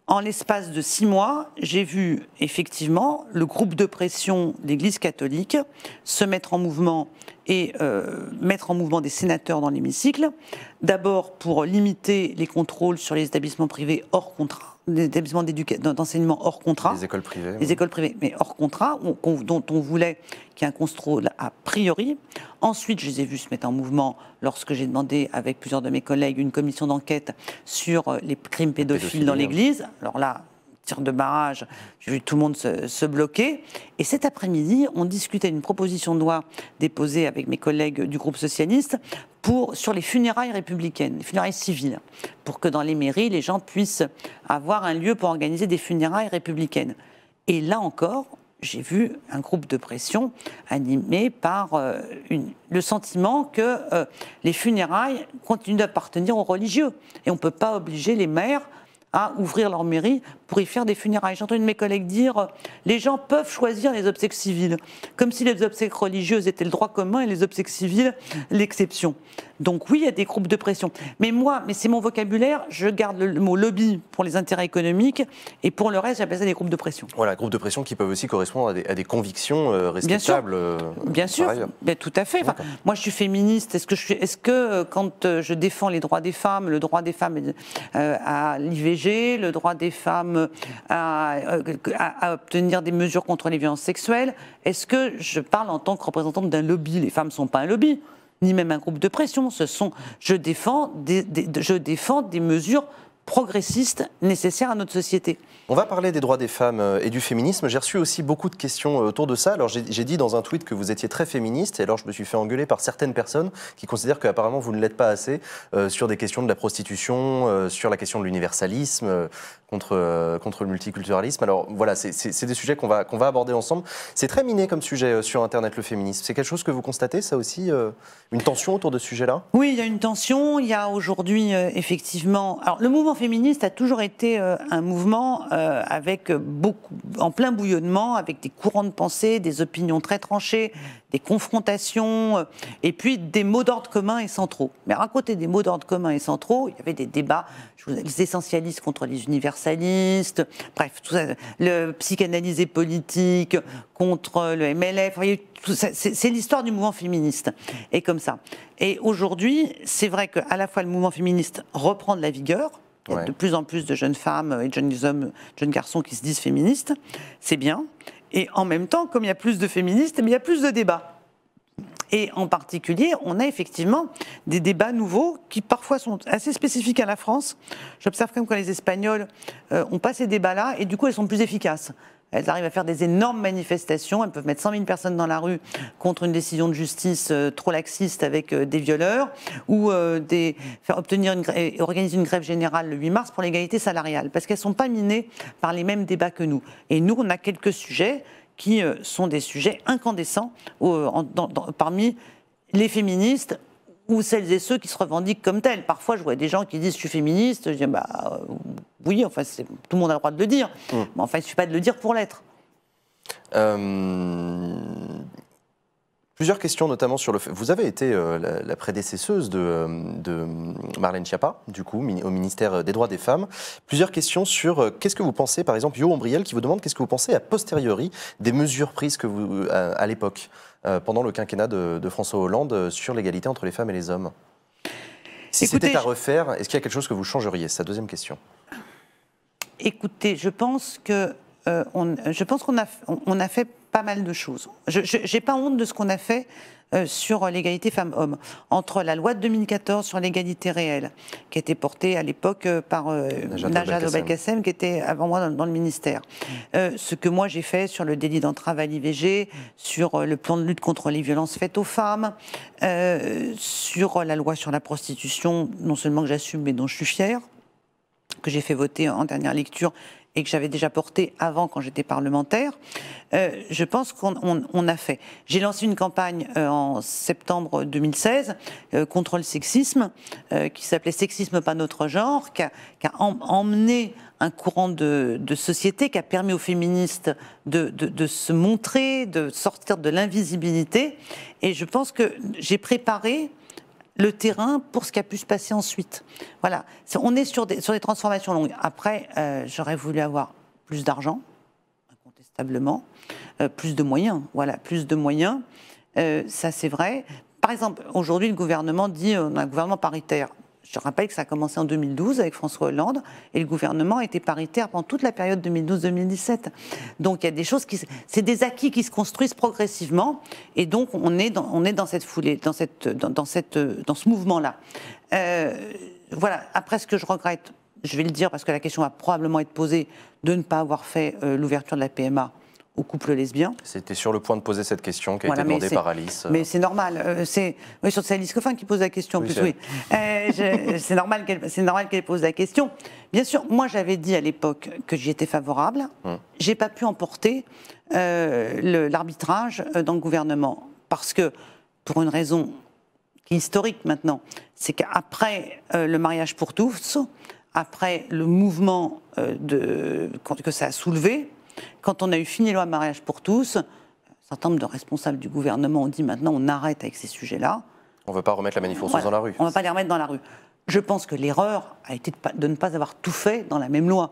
en l'espace de 6 mois, j'ai vu effectivement le groupe de pression d'Église catholique se mettre en mouvement et mettre en mouvement des sénateurs dans l'hémicycle. D'abord pour limiter les contrôles sur les établissements privés hors contrat, les établissements d'enseignement hors contrat. Les écoles privées. Les écoles privées, mais hors contrat, dont on voulait qu'il y ait un contrôle a priori. Ensuite, je les ai vus se mettre en mouvement lorsque j'ai demandé avec plusieurs de mes collègues une commission d'enquête sur les crimes pédophiles dans l'Église. Alors là, tir de barrage, j'ai vu tout le monde se bloquer. Et cet après-midi, on discutait d'une proposition de loi déposée avec mes collègues du groupe socialiste sur les funérailles républicaines, les funérailles civiles, pour que dans les mairies, les gens puissent avoir un lieu pour organiser des funérailles républicaines. Et là encore, j'ai vu un groupe de pression animé par le sentiment que les funérailles continuent d'appartenir aux religieux. Et on ne peut pas obliger les maires à ouvrir leur mairie pour y faire des funérailles. J'ai entendu mes collègues dire les gens peuvent choisir les obsèques civiles, comme si les obsèques religieuses étaient le droit commun et les obsèques civiles l'exception. Donc oui, il y a des groupes de pression. Mais c'est mon vocabulaire, je garde le mot lobby pour les intérêts économiques et pour le reste, j'appelle ça des groupes de pression. Voilà, groupes de pression qui peuvent aussi correspondre à des convictions respectables. Bien sûr, tout à fait. Enfin, moi, je suis féministe. Est-ce que quand je défends les droits des femmes, le droit des femmes à l'IVG, le droit des femmes à obtenir des mesures contre les violences sexuelles, est-ce que je parle en tant que représentante d'un lobby? Les femmes ne sont pas un lobby, ni même un groupe de pression. Je défends des mesures progressistes nécessaires à notre société. On va parler des droits des femmes et du féminisme. J'ai reçu aussi beaucoup de questions autour de ça. Alors j'ai dit dans un tweet que vous étiez très féministe et alors je me suis fait engueuler par certaines personnes qui considèrent qu'apparemment vous ne l'êtes pas assez sur des questions de la prostitution, sur la question de l'universalisme, contre le multiculturalisme. Alors voilà, c'est des sujets qu'on va aborder ensemble. C'est très miné comme sujet sur Internet, le féminisme. C'est quelque chose que vous constatez, ça aussi, une tension autour de ce sujet-là? Oui, il y a une tension. Il y a aujourd'hui effectivement... Alors le mouvement féministe a toujours été un mouvement en plein bouillonnement, avec des courants de pensée, des opinions très tranchées, des confrontations, et puis des mots d'ordre communs et centraux. Mais à côté des mots d'ordre communs et centraux, il y avait des débats, les essentialistes contre les universalistes, bref, tout ça, le psychanalysé politique contre le MLF, c'est l'histoire du mouvement féministe, et comme ça. Et aujourd'hui, c'est vrai qu'à la fois le mouvement féministe reprend de la vigueur. Il y a de plus en plus de jeunes femmes et de jeunes hommes, jeunes garçons qui se disent féministes. C'est bien. Et en même temps, comme il y a plus de féministes, il y a plus de débats. Et en particulier, on a effectivement des débats nouveaux qui parfois sont assez spécifiques à la France. J'observe quand même que les Espagnols n'ont pas ces débats-là et du coup, elles sont plus efficaces. Elles arrivent à faire des énormes manifestations, elles peuvent mettre 100 000 personnes dans la rue contre une décision de justice trop laxiste avec des violeurs, ou organiser une grève générale le 8 mars pour l'égalité salariale, parce qu'elles ne sont pas minées par les mêmes débats que nous. Et nous, on a quelques sujets qui sont des sujets incandescents parmi les féministes ou celles et ceux qui se revendiquent comme tels. Parfois, je vois des gens qui disent « je suis féministe », je dis oui, enfin, tout le monde a le droit de le dire, mais enfin, il ne suffit pas de le dire pour l'être. Plusieurs questions, notamment sur le fait... Vous avez été la prédécesseuse de Marlène Schiappa, du coup, au ministère des Droits des Femmes. Plusieurs questions sur qu'est-ce que vous pensez, par exemple, Yo Ombriel qui vous demande qu'est-ce que vous pensez a posteriori des mesures prises à l'époque, pendant le quinquennat de François Hollande, sur l'égalité entre les femmes et les hommes. Si c'était à refaire, est-ce qu'il y a quelque chose que vous changeriez? C'est sa deuxième question. Écoutez, je pense qu'on a fait pas mal de choses. Je n'ai pas honte de ce qu'on a fait sur l'égalité femmes-hommes. Entre la loi de 2014 sur l'égalité réelle, qui a été portée à l'époque par Najat Vallaud-Belkacem, qui était avant moi dans le ministère. Ce que moi j'ai fait sur le délit d'entrave à l'IVG, sur le plan de lutte contre les violences faites aux femmes, sur la loi sur la prostitution, non seulement que j'assume, mais dont je suis fière, que j'ai fait voter en dernière lecture et que j'avais déjà porté avant quand j'étais parlementaire, je pense qu'on a fait. J'ai lancé une campagne en septembre 2016 contre le sexisme, qui s'appelait « Sexisme pas notre genre », qui a emmené un courant de société, qui a permis aux féministes de se montrer, de sortir de l'invisibilité. Et je pense que j'ai préparé le terrain pour ce qui a pu se passer ensuite. Voilà, on est sur des transformations longues. Après, j'aurais voulu avoir plus d'argent, incontestablement, plus de moyens. Voilà, plus de moyens, ça c'est vrai. Par exemple, aujourd'hui, le gouvernement dit on a un gouvernement paritaire. Je rappelle que ça a commencé en 2012 avec François Hollande et le gouvernement était paritaire pendant toute la période 2012-2017. Donc il y a des choses c'est des acquis qui se construisent progressivement et donc on est dans cette foulée, dans ce mouvement-là. Voilà. Après, ce que je regrette, je vais le dire parce que la question va probablement être posée, de ne pas avoir fait l'ouverture de la PMA aux couples lesbiens. C'était sur le point de poser cette question qui a été demandée par Alice. Mais c'est normal. C'est Alice Coffin qui pose la question. Oui, oui. C'est normal qu'elle pose la question. Bien sûr, moi j'avais dit à l'époque que j'y étais favorable. J'ai pas pu emporter l'arbitrage dans le gouvernement parce que, pour une raison qui est historique maintenant, c'est qu'après le mariage pour tous, après le mouvement que ça a soulevé, quand on a eu fini la loi mariage pour tous, un certain nombre de responsables du gouvernement ont dit maintenant on arrête avec ces sujets-là. On ne veut pas remettre la manif pour tous dans la rue. On ne va pas les remettre dans la rue. Je pense que l'erreur a été de ne pas avoir tout fait dans la même loi.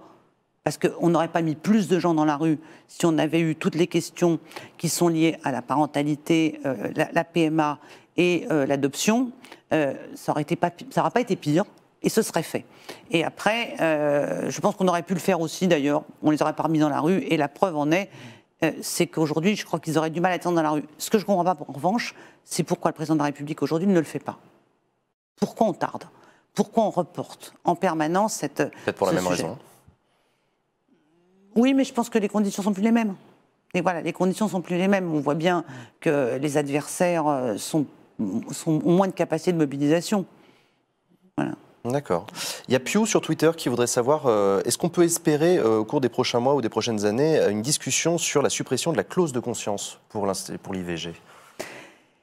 Parce qu'on n'aurait pas mis plus de gens dans la rue si on avait eu toutes les questions qui sont liées à la parentalité, la PMA et l'adoption. Ça n'aurait pas été pire. Et ce serait fait. Et après, je pense qu'on aurait pu le faire aussi, d'ailleurs. On les aurait pas remis dans la rue. Et la preuve en est, c'est qu'aujourd'hui, je crois qu'ils auraient du mal à être dans la rue. Ce que je ne comprends pas, en revanche, c'est pourquoi le président de la République, aujourd'hui, ne le fait pas. Pourquoi on tarde? Pourquoi on reporte en permanence peut-être pour la même raison. Oui, mais je pense que les conditions ne sont plus les mêmes. Et voilà, les conditions ne sont plus les mêmes. On voit bien que les adversaires ont moins de capacité de mobilisation. Voilà. D'accord. Il y a Pew sur Twitter qui voudrait savoir, est-ce qu'on peut espérer au cours des prochains mois ou des prochaines années une discussion sur la suppression de la clause de conscience pour l'IVG?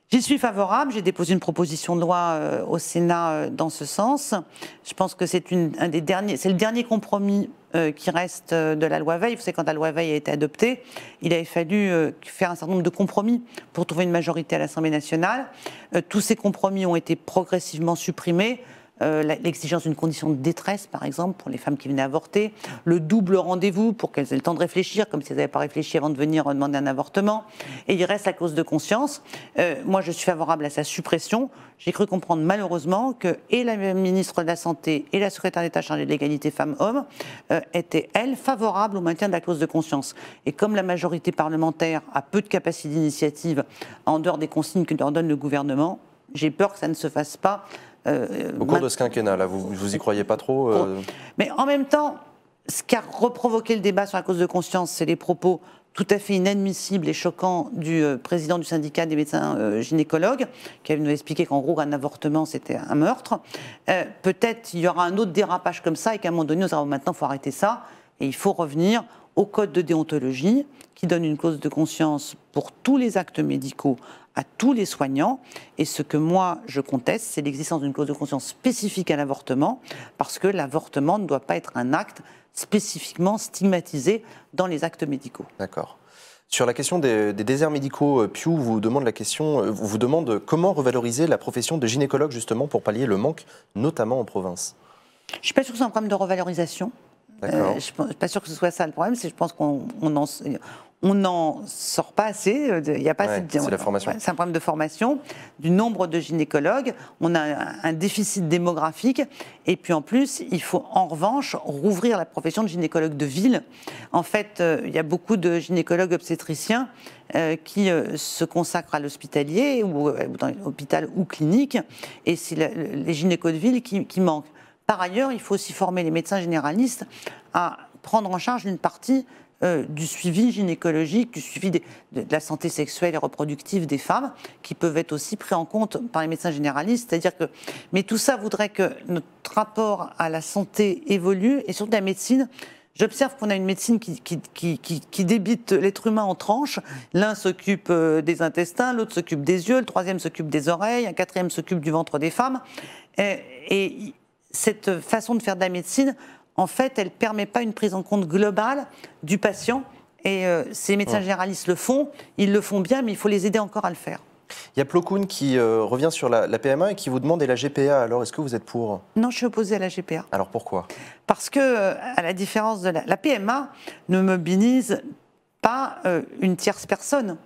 J'y suis favorable. J'ai déposé une proposition de loi au Sénat dans ce sens. Je pense que c'est le dernier compromis qui reste de la loi Veil. Vous savez, quand la loi Veil a été adoptée, il avait fallu faire un certain nombre de compromis pour trouver une majorité à l'Assemblée nationale. Tous ces compromis ont été progressivement supprimés. L'exigence d'une condition de détresse, par exemple, pour les femmes qui venaient avorter, le double rendez-vous pour qu'elles aient le temps de réfléchir, comme si elles n'avaient pas réfléchi avant de venir demander un avortement. Et il reste la clause de conscience. Moi, je suis favorable à sa suppression. J'ai cru comprendre, malheureusement, que et la ministre de la Santé et la secrétaire d'État chargée de l'égalité femmes-hommes étaient, elles, favorables au maintien de la clause de conscience. Et comme la majorité parlementaire a peu de capacité d'initiative en dehors des consignes que leur donne le gouvernement, j'ai peur que ça ne se fasse pas. Au cours de ce quinquennat, là, vous y croyez pas trop Mais en même temps, ce qui a reprovoqué le débat sur la cause de conscience, c'est les propos tout à fait inadmissibles et choquants du président du syndicat des médecins gynécologues, qui avait nous expliqué qu'en gros, un avortement, c'était un meurtre. Peut-être il y aura un autre dérapage comme ça et qu'à un moment donné, on dira maintenant, il faut arrêter ça et il faut revenir au code de déontologie qui donne une clause de conscience pour tous les actes médicaux à tous les soignants. Et ce que moi, je conteste, c'est l'existence d'une clause de conscience spécifique à l'avortement, parce que l'avortement ne doit pas être un acte spécifiquement stigmatisé dans les actes médicaux. D'accord. Sur la question des déserts médicaux, Pew vous demande comment revaloriser la profession de gynécologue justement pour pallier le manque, notamment en province. Je ne suis pas sûre que c'est un problème de revalorisation. Je ne suis pas sûre que ce soit ça le problème. Je pense qu'on n'en sort pas assez. Il y a pas c'est la formation. C'est un problème de formation, du nombre de gynécologues. On a un déficit démographique. Et puis en plus, il faut en revanche rouvrir la profession de gynécologue de ville. En fait, il y a beaucoup de gynécologues obstétriciens qui se consacrent à l'hospitalier, ou dans l'hôpital ou clinique. Et c'est les gynécos de ville qui manquent. Par ailleurs, il faut aussi former les médecins généralistes à prendre en charge une partie du suivi gynécologique, du suivi de la santé sexuelle et reproductive des femmes, qui peuvent être aussi pris en compte par les médecins généralistes. C'est-à-dire que, mais tout ça voudrait que notre rapport à la santé évolue, et surtout la médecine. J'observe qu'on a une médecine qui débite l'être humain en tranches. L'un s'occupe des intestins, l'autre s'occupe des yeux, le troisième s'occupe des oreilles, un quatrième s'occupe du ventre des femmes. Et cette façon de faire de la médecine, en fait, elle ne permet pas une prise en compte globale du patient. Et ces médecins généralistes le font, ils le font bien, mais il faut les aider encore à le faire. Il y a Plo Koon qui revient sur la PMA et qui vous demande, et la GPA, alors est-ce que vous êtes pour? Non, je suis opposée à la GPA. Alors pourquoi? Parce que, à la différence de la PMA, ne mobilise pas une tierce personne.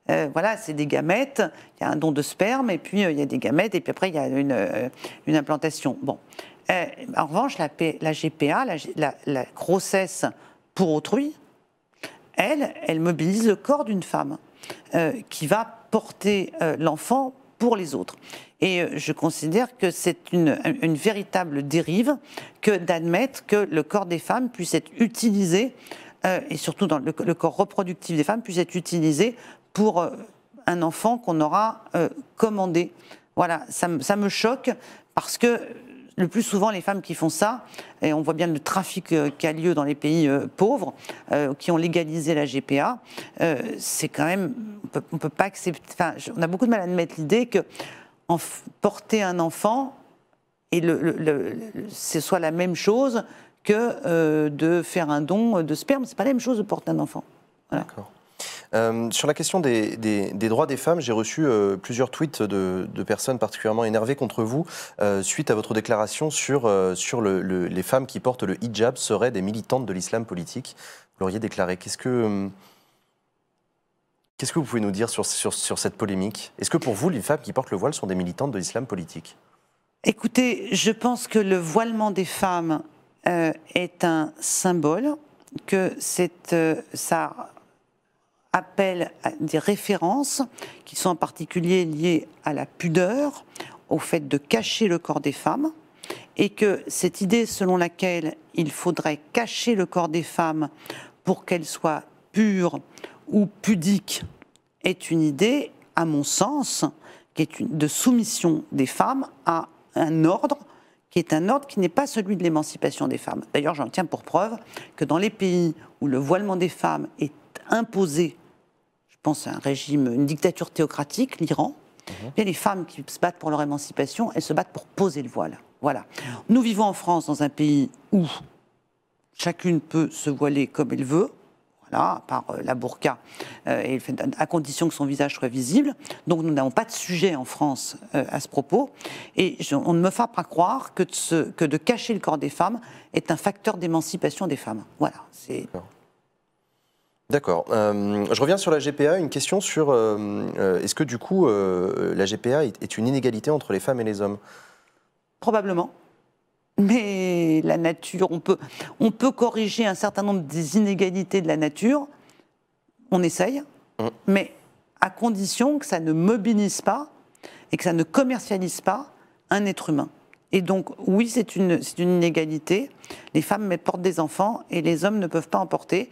Voilà, c'est des gamètes, il y a un don de sperme, et puis il y a des gamètes, et puis après il y a une implantation. Bon. En revanche, la GPA, la grossesse pour autrui, elle mobilise le corps d'une femme qui va porter l'enfant pour les autres. Et je considère que c'est une véritable dérive que d'admettre que le corps des femmes puisse être utilisé, et surtout dans le corps reproductif des femmes, puisse être utilisé pour un enfant qu'on aura commandé. Voilà, ça me choque parce que le plus souvent, les femmes qui font ça, et on voit bien le trafic qui a lieu dans les pays pauvres, qui ont légalisé la GPA, c'est quand même, on peut pas accepter. Enfin, on a beaucoup de mal à admettre l'idée que porter un enfant et ce soit la même chose que de faire un don de sperme. C'est pas la même chose de porter un enfant. Voilà. D'accord. Sur la question des droits des femmes, j'ai reçu plusieurs tweets de personnes particulièrement énervées contre vous suite à votre déclaration sur les femmes qui portent le hijab seraient des militantes de l'islam politique. Vous l'auriez déclaré. Qu'est-ce que vous pouvez nous dire sur cette polémique? Est-ce que pour vous, les femmes qui portent le voile sont des militantes de l'islam politique? Écoutez, je pense que le voilement des femmes est un symbole, que ça appelle à des références qui sont en particulier liées à la pudeur, au fait de cacher le corps des femmes, et que cette idée selon laquelle il faudrait cacher le corps des femmes pour qu'elles soient pures ou pudiques est une idée, à mon sens, qui est de soumission des femmes à un ordre qui est un ordre qui n'est pas celui de l'émancipation des femmes. D'ailleurs, j'en tiens pour preuve que dans les pays où le voilement des femmes est imposé, je pense à un régime, une dictature théocratique, l'Iran, les femmes qui se battent pour leur émancipation, elles se battent pour poser le voile. Voilà. Nous vivons en France dans un pays où chacune peut se voiler comme elle veut, voilà, par la burqa, à condition que son visage soit visible. Donc nous n'avons pas de sujet en France à ce propos. Et on ne me fera pas croire que de cacher le corps des femmes est un facteur d'émancipation des femmes. Voilà. D'accord. Je reviens sur la GPA. Une question sur est-ce que du coup la GPA est une inégalité entre les femmes et les hommes? Probablement. Mais la nature, on peut corriger un certain nombre des inégalités de la nature. On essaye, mais à condition que ça ne mobilise pas et que ça ne commercialise pas un être humain. Et donc, oui, c'est une inégalité. Les femmes portent des enfants et les hommes ne peuvent pas en porter.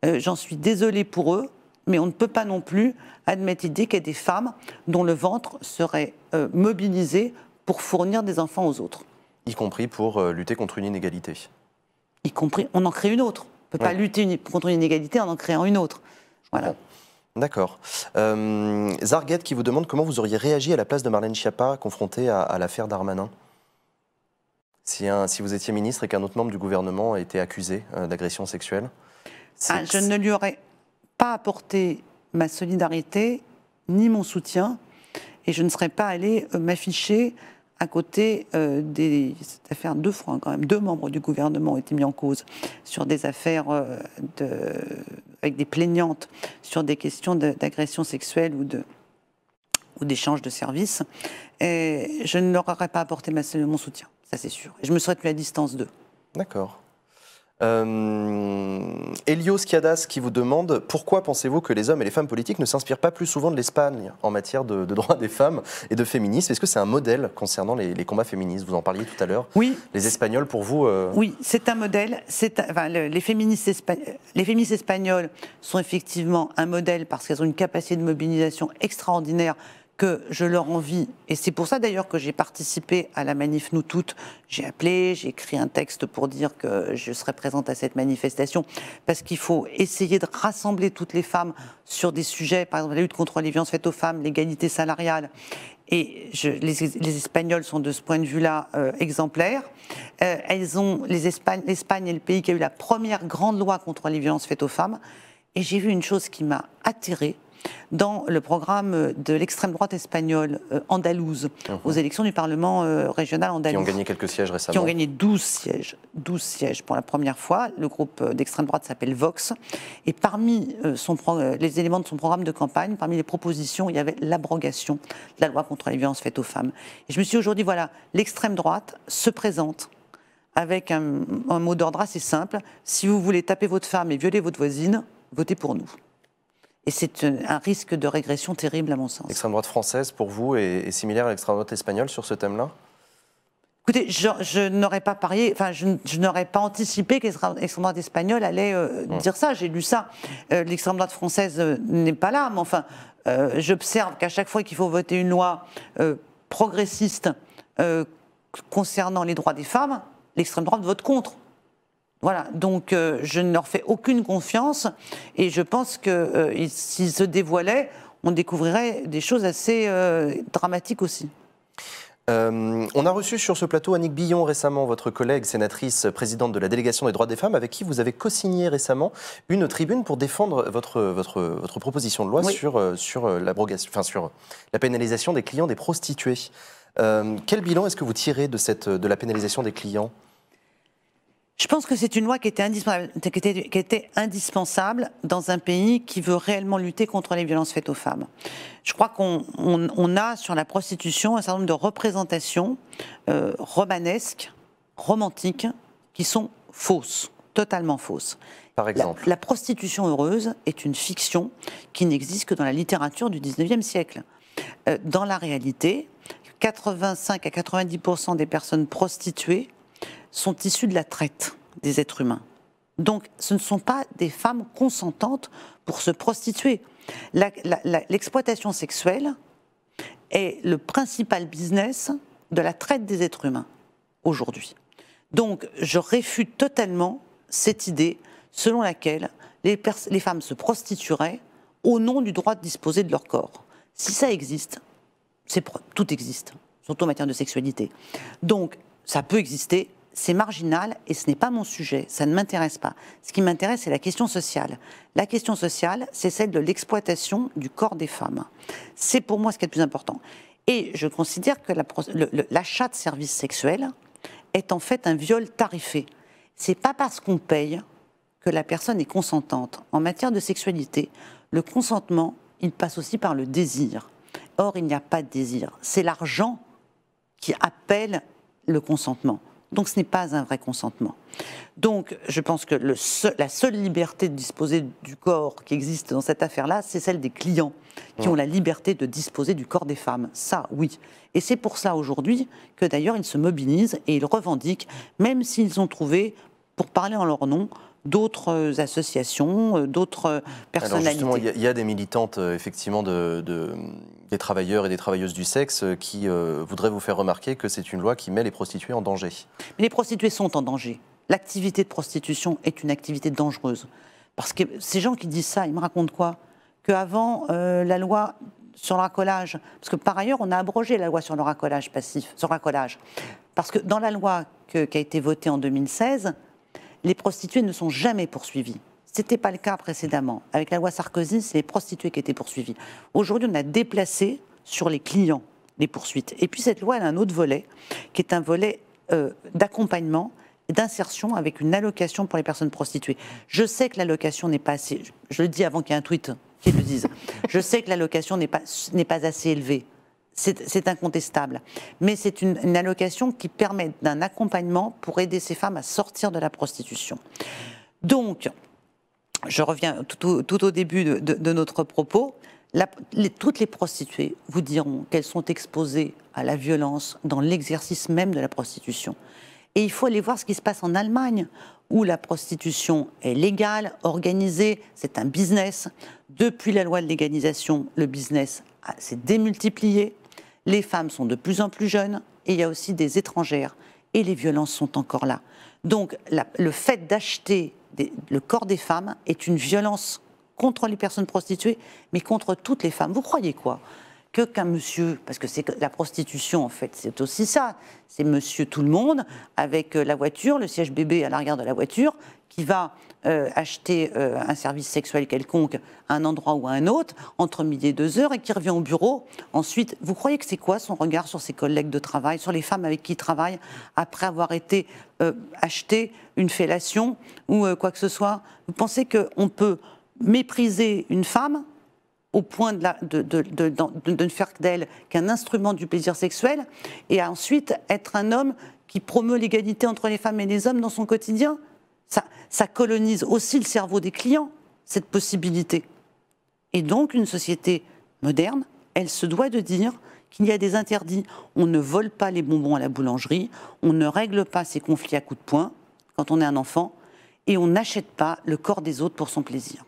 J'en suis désolée pour eux, mais on ne peut pas non plus admettre l'idée qu'il y a des femmes dont le ventre serait mobilisé pour fournir des enfants aux autres. Y compris pour lutter contre une inégalité. Y compris, on en crée une autre. On ne peut pas lutter contre une inégalité en créant une autre. Voilà. D'accord. Zarguet qui vous demande comment vous auriez réagi à la place de Marlène Schiappa confrontée à l'affaire Darmanin, si vous étiez ministre et qu'un autre membre du gouvernement était accusé d'agression sexuelle. Je ne lui aurais pas apporté ma solidarité ni mon soutien, et je ne serais pas allée m'afficher à côté des affaires. 2 fois quand même, 2 membres du gouvernement ont été mis en cause sur des affaires avec des plaignantes sur des questions d'agression sexuelle ou d'échange de services. Et je ne leur aurais pas apporté mon soutien, ça c'est sûr. Et je me serais tenu à distance d'eux. D'accord. Elios Kiadas qui vous demande pourquoi pensez-vous que les hommes et les femmes politiques ne s'inspirent pas plus souvent de l'Espagne en matière de droits des femmes et de féminisme? Est-ce que c'est un modèle concernant les combats féministes? Vous en parliez tout à l'heure. Oui. Les Espagnols, pour vous Oui, c'est un modèle. Les féministes espagnols sont effectivement un modèle parce qu'elles ont une capacité de mobilisation extraordinaire que je leur envie. Et c'est pour ça d'ailleurs que j'ai participé à la manif Nous Toutes. J'ai appelé, j'ai écrit un texte pour dire que je serais présente à cette manifestation, parce qu'il faut essayer de rassembler toutes les femmes sur des sujets, par exemple la lutte contre les violences faites aux femmes, l'égalité salariale. Et les Espagnols sont de ce point de vue-là exemplaires. L'Espagne est le pays qui a eu la première grande loi contre les violences faites aux femmes. Et j'ai vu une chose qui m'a atterrée dans le programme de l'extrême droite espagnole andalouse, aux élections du Parlement régional andalou. Qui ont gagné quelques sièges récemment. Qui ont gagné 12 sièges pour la première fois. Le groupe d'extrême droite s'appelle Vox. Et parmi les éléments de son programme de campagne, parmi les propositions, il y avait l'abrogation de la loi contre les violences faites aux femmes. Et je me suis dit aujourd'hui, voilà, l'extrême droite se présente avec un mot d'ordre assez simple. Si vous voulez taper votre femme et violer votre voisine, votez pour nous. Et c'est un risque de régression terrible à mon sens. L'extrême droite française, pour vous, est similaire à l'extrême droite espagnole sur ce thème-là? Écoutez, je n'aurais pas parié, enfin, je n'aurais pas anticipé que l'extrême droite espagnole allait dire ça. J'ai lu ça. L'extrême droite française n'est pas là, mais enfin, j'observe qu'à chaque fois qu'il faut voter une loi progressiste concernant les droits des femmes, l'extrême droite vote contre. Voilà, donc je ne leur fais aucune confiance, et je pense que s'ils se dévoilaient, on découvrirait des choses assez dramatiques aussi. On a reçu sur ce plateau Annick Billon récemment, votre collègue sénatrice, présidente de la délégation des droits des femmes, avec qui vous avez co-signé récemment une tribune pour défendre votre proposition de loi sur l'abrogation, enfin sur la pénalisation des clients des prostituées. Quel bilan est-ce que vous tirez de la pénalisation des clients ? Je pense que c'est une loi qui était indispensable dans un pays qui veut réellement lutter contre les violences faites aux femmes. Je crois qu'on a sur la prostitution un certain nombre de représentations romanesques, romantiques, qui sont fausses, totalement fausses. Par exemple, la prostitution heureuse est une fiction qui n'existe que dans la littérature du XIXe siècle. Dans la réalité, 85 à 90% des personnes prostituées sont issues de la traite des êtres humains. Donc, ce ne sont pas des femmes consentantes pour se prostituer. L'exploitation sexuelle est le principal business de la traite des êtres humains aujourd'hui. Donc, je réfute totalement cette idée selon laquelle les femmes se prostitueraient au nom du droit de disposer de leur corps. Si ça existe, tout existe, surtout en matière de sexualité. Donc, ça peut exister. C'est marginal et ce n'est pas mon sujet, ça ne m'intéresse pas. Ce qui m'intéresse, c'est la question sociale. La question sociale, c'est celle de l'exploitation du corps des femmes. C'est pour moi ce qui est le plus important. Et je considère que l'achat de services sexuels est en fait un viol tarifé. C'est pas parce qu'on paye que la personne est consentante. En matière de sexualité, le consentement, il passe aussi par le désir. Or, il n'y a pas de désir. C'est l'argent qui appelle le consentement. Donc ce n'est pas un vrai consentement. Donc je pense que la seule liberté de disposer du corps qui existe dans cette affaire-là, c'est celle des clients qui ont la liberté de disposer du corps des femmes. Ça, oui. Et c'est pour ça aujourd'hui que d'ailleurs ils se mobilisent et ils revendiquent, même s'ils ont trouvé, pour parler en leur nom, d'autres associations, d'autres personnalités. Alors justement, il y a des militantes, effectivement, des travailleurs et des travailleuses du sexe qui voudraient vous faire remarquer que c'est une loi qui met les prostituées en danger. Mais les prostituées sont en danger. l'activité de prostitution est une activité dangereuse. Parce que ces gens qui disent ça, ils me racontent quoi? Qu'avant la loi sur le racolage, parce que par ailleurs on a abrogé la loi sur le racolage passif, sur le racolage, parce que dans la loi qui a été votée en 2016, les prostituées ne sont jamais poursuivies. Ce n'était pas le cas précédemment. Avec la loi Sarkozy, c'est les prostituées qui étaient poursuivies. Aujourd'hui, on a déplacé sur les clients les poursuites. Et puis cette loi, elle a un autre volet, qui est un volet d'accompagnement, d'insertion avec une allocation pour les personnes prostituées. Je sais que l'allocation n'est pas assez... Je le dis avant qu'il y ait un tweet qui le dise. Je sais que l'allocation n'est pas assez élevée. C'est incontestable. Mais c'est une allocation qui permet d'un accompagnement pour aider ces femmes à sortir de la prostitution. Donc, je reviens tout au début de notre propos. Toutes les prostituées vous diront qu'elles sont exposées à la violence dans l'exercice même de la prostitution. Et il faut aller voir ce qui se passe en Allemagne, où la prostitution est légale, organisée, c'est un business. Depuis la loi de légalisation, le business s'est démultiplié. Les femmes sont de plus en plus jeunes et il y a aussi des étrangères. Et les violences sont encore là. Donc le fait d'acheter le corps des femmes est une violence contre les personnes prostituées, mais contre toutes les femmes. Vous croyez quoi? Qu'un monsieur, parce que la prostitution en fait c'est aussi ça, c'est monsieur tout le monde avec la voiture, le siège bébé à l'arrière de la voiture, qui va acheter un service sexuel quelconque à un endroit ou à un autre, entre midi et 2 heures, et qui revient au bureau. Ensuite, vous croyez que c'est quoi son regard sur ses collègues de travail, sur les femmes avec qui il travaille, après avoir été acheter une fellation ou quoi que ce soit? Vous pensez qu'on peut mépriser une femme au point de ne faire d'elle qu'un instrument du plaisir sexuel, et ensuite être un homme qui promeut l'égalité entre les femmes et les hommes dans son quotidien? Ça colonise aussi le cerveau des clients, cette possibilité. Et donc, une société moderne, elle se doit de dire qu'il y a des interdits. On ne vole pas les bonbons à la boulangerie, on ne règle pas ses conflits à coups de poing quand on est un enfant, et on n'achète pas le corps des autres pour son plaisir.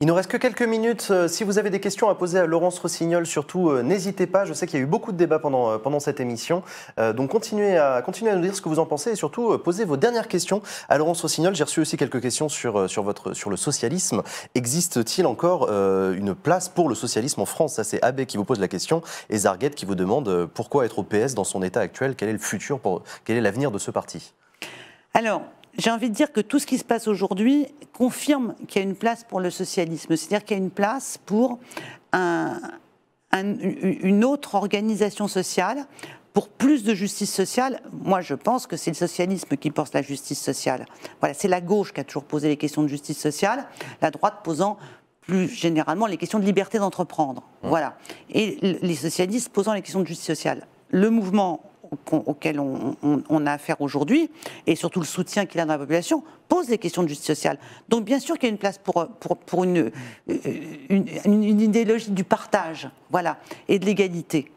Il nous reste que quelques minutes. Si vous avez des questions à poser à Laurence Rossignol, surtout, n'hésitez pas. Je sais qu'il y a eu beaucoup de débats pendant cette émission. Donc continuez à nous dire ce que vous en pensez et surtout posez vos dernières questions à Laurence Rossignol. J'ai reçu aussi quelques questions sur le socialisme. Existe-t-il encore une place pour le socialisme en France? Ça, c'est Abbé qui vous pose la question et Zarguet qui vous demande pourquoi être au PS dans son état actuel? Quel est le futur, quel est l'avenir de ce parti? Alors, j'ai envie de dire que tout ce qui se passe aujourd'hui confirme qu'il y a une place pour le socialisme. C'est-à-dire qu'il y a une place pour une autre organisation sociale, pour plus de justice sociale. Moi, je pense que c'est le socialisme qui porte la justice sociale. Voilà, c'est la gauche qui a toujours posé les questions de justice sociale, la droite posant plus généralement les questions de liberté d'entreprendre. Voilà. Et les socialistes posant les questions de justice sociale. Le mouvement auquel on a affaire aujourd'hui, et surtout le soutien qu'il a dans la population, pose les questions de justice sociale. Donc bien sûr qu'il y a une place pour une idéologie du partage, voilà, et de l'égalité.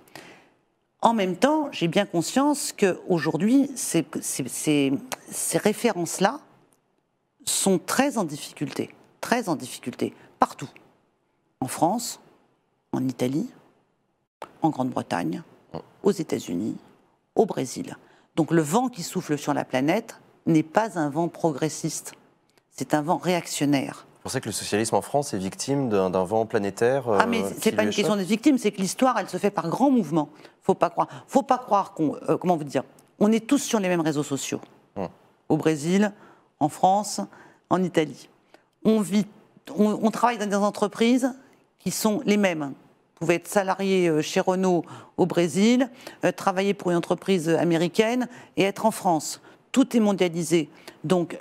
En même temps, j'ai bien conscience qu'aujourd'hui, ces références-là sont très en difficulté, partout. En France, en Italie, en Grande-Bretagne, aux États-Unis, au Brésil. Donc le vent qui souffle sur la planète n'est pas un vent progressiste, c'est un vent réactionnaire. Vous pensez que le socialisme en France est victime d'un vent planétaire Ah mais c'est pas une question d'être victime, c'est que l'histoire, elle se fait par grands mouvements. Faut pas croire qu'on, comment vous dire, on est tous sur les mêmes réseaux sociaux. Au Brésil, en France, en Italie. On travaille dans des entreprises qui sont les mêmes. Vous pouvez être salarié chez Renault au Brésil, travailler pour une entreprise américaine et être en France. Tout est mondialisé. Donc,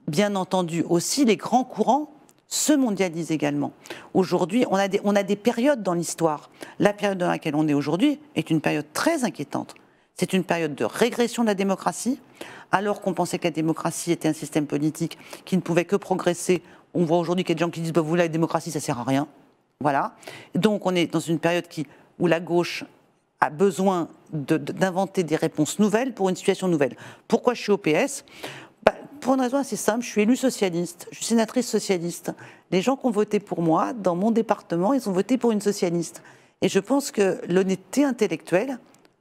bien entendu, aussi, les grands courants se mondialisent également. Aujourd'hui, on a des périodes dans l'histoire. La période dans laquelle on est aujourd'hui est une période très inquiétante. C'est une période de régression de la démocratie. Alors qu'on pensait que la démocratie était un système politique qui ne pouvait que progresser, on voit aujourd'hui qu'il y a des gens qui disent bah, « vous, la démocratie, ça ne sert à rien ». Voilà. Donc on est dans une période où la gauche a besoin d'inventer des réponses nouvelles pour une situation nouvelle. Pourquoi je suis au PS? Pour une raison assez simple, je suis élue socialiste, je suis sénatrice socialiste. Les gens qui ont voté pour moi, dans mon département, ils ont voté pour une socialiste. Et je pense que l'honnêteté intellectuelle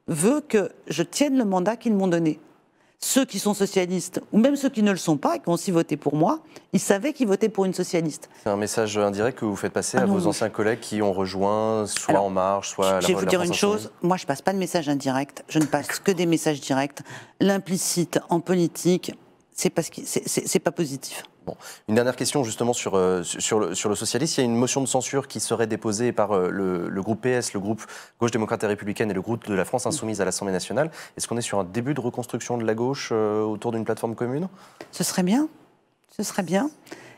veut que je tienne le mandat qu'ils m'ont donné. ceux qui sont socialistes, ou même ceux qui ne le sont pas, qui ont aussi voté pour moi, ils savaient qu'ils votaient pour une socialiste. C'est un message indirect que vous faites passer à vos anciens collègues qui ont rejoint soit En Marche, soit la Je vais vous dire une chose, moi je ne passe pas de messages indirects, je ne passe que des messages directs. L'implicite en politique, c'est pas positif. Bon. Une dernière question justement sur le socialiste. Il y a une motion de censure qui serait déposée par le groupe PS, le groupe Gauche démocrate et républicaine et le groupe de la France insoumise à l'Assemblée nationale. Est-ce qu'on est sur un début de reconstruction de la gauche autour d'une plateforme commune? Ce serait bien.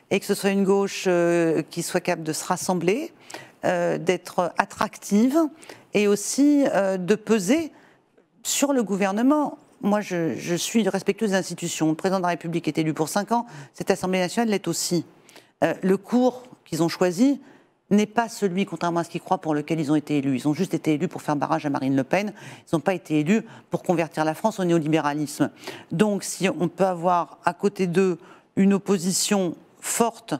Et que ce soit une gauche qui soit capable de se rassembler, d'être attractive et aussi de peser sur le gouvernement. Moi, je suis respectueuse des institutions. Le président de la République est élu pour 5 ans. Cette Assemblée nationale l'est aussi. Le cours qu'ils ont choisi n'est pas celui, contrairement à ce qu'ils croient, pour lequel ils ont été élus. Ils ont juste été élus pour faire barrage à Marine Le Pen. Ils n'ont pas été élus pour convertir la France au néolibéralisme. Donc, si on peut avoir à côté d'eux une opposition forte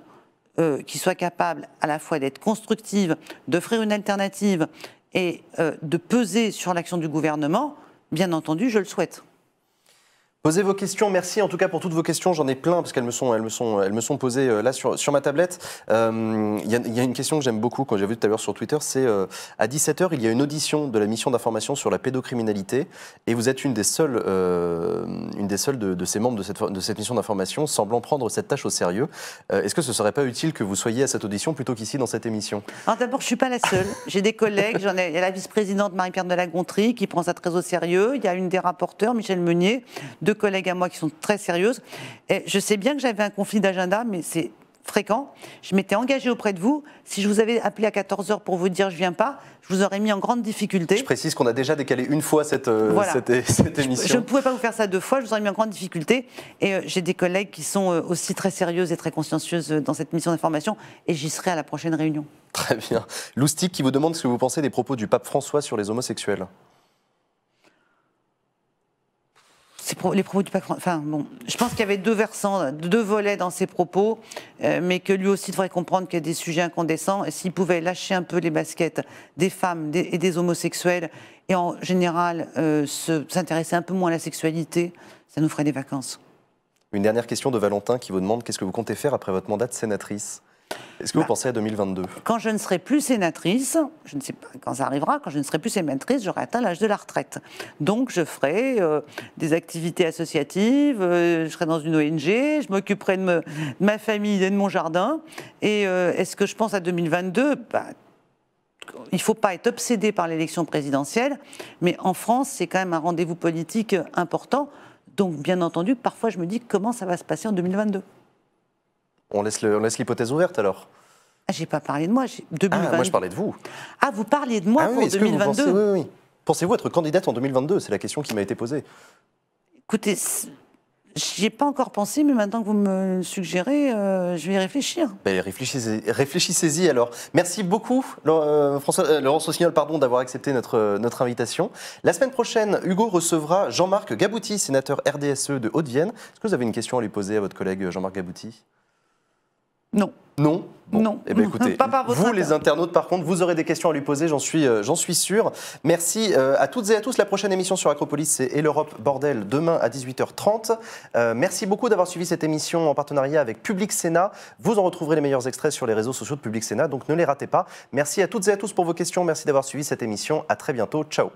qui soit capable à la fois d'être constructive, d'offrir une alternative et de peser sur l'action du gouvernement, bien entendu, je le souhaite. Posez vos questions, merci en tout cas pour toutes vos questions, j'en ai plein parce qu'elles me sont posées là sur ma tablette. Il y a une question que j'aime beaucoup quand j'ai vu tout à l'heure sur Twitter, c'est à 17h il y a une audition de la mission d'information sur la pédocriminalité et vous êtes une des seules de ces membres de cette mission d'information semblant prendre cette tâche au sérieux. Est-ce que ce ne serait pas utile que vous soyez à cette audition plutôt qu'ici dans cette émission? Alors d'abord, je ne suis pas la seule, j'ai des collègues, il y a la vice-présidente Marie-Pierre de la Gontrie qui prend ça très au sérieux, il y a une des rapporteurs, Michel Meunier, deux collègues à moi qui sont très sérieuses. Et je sais bien que j'avais un conflit d'agenda, mais c'est fréquent. Je m'étais engagée auprès de vous. Si je vous avais appelé à 14h pour vous dire je ne viens pas, je vous aurais mis en grande difficulté. Je précise qu'on a déjà décalé une fois cette émission. Je ne pouvais pas vous faire ça 2 fois, je vous aurais mis en grande difficulté. Et j'ai des collègues qui sont aussi très sérieuses et très consciencieuses dans cette mission d'information. Et j'y serai à la prochaine réunion. Très bien. Loustic qui vous demande ce que vous pensez des propos du pape François sur les homosexuels. Les propos du pape, enfin bon, je pense qu'il y avait 2 versants, 2 volets dans ses propos, mais que lui aussi devrait comprendre qu'il y a des sujets incandescents. Et s'il pouvait lâcher un peu les baskets des femmes et des homosexuels, et en général s'intéresser un peu moins à la sexualité, ça nous ferait des vacances. Une dernière question de Valentin qui vous demande qu'est-ce que vous comptez faire après votre mandat de sénatrice? Est-ce que vous pensez à 2022? Quand je ne serai plus sénatrice, je ne sais pas quand ça arrivera, quand je ne serai plus sénatrice, j'aurai atteint l'âge de la retraite. Donc je ferai des activités associatives, je serai dans une ONG, je m'occuperai de ma famille et de mon jardin. Et est-ce que je pense à 2022 il ne faut pas être obsédé par l'élection présidentielle, mais en France, c'est quand même un rendez-vous politique important. Donc bien entendu, parfois je me dis comment ça va se passer en 2022. On laisse l'hypothèse ouverte alors. J'ai pas parlé de moi. 2020... Ah, moi je parlais de vous. Ah, vous parliez de moi pour 2022 oui. Pensez-vous être candidate en 2022? C'est la question qui m'a été posée. Écoutez, j'y ai pas encore pensé, mais maintenant que vous me suggérez, je vais y réfléchir. Réfléchissez-y alors. Merci beaucoup, Laurence Rossignol, d'avoir accepté notre invitation. La semaine prochaine, Hugo recevra Jean-Marc Gabouty, sénateur RDSE de Haute-Vienne. Est-ce que vous avez une question à lui poser à votre collègue Jean-Marc Gabouty? Non. Non? Bon. Non. Eh bien, écoutez, vous les internautes, par contre, vous aurez des questions à lui poser, j'en suis sûr. Merci à toutes et à tous. La prochaine émission sur Acropolis, c'est Et l'Europe, bordel, demain à 18h30. Merci beaucoup d'avoir suivi cette émission en partenariat avec Public Sénat. Vous en retrouverez les meilleurs extraits sur les réseaux sociaux de Public Sénat, donc ne les ratez pas. Merci à toutes et à tous pour vos questions. Merci d'avoir suivi cette émission. À très bientôt. Ciao.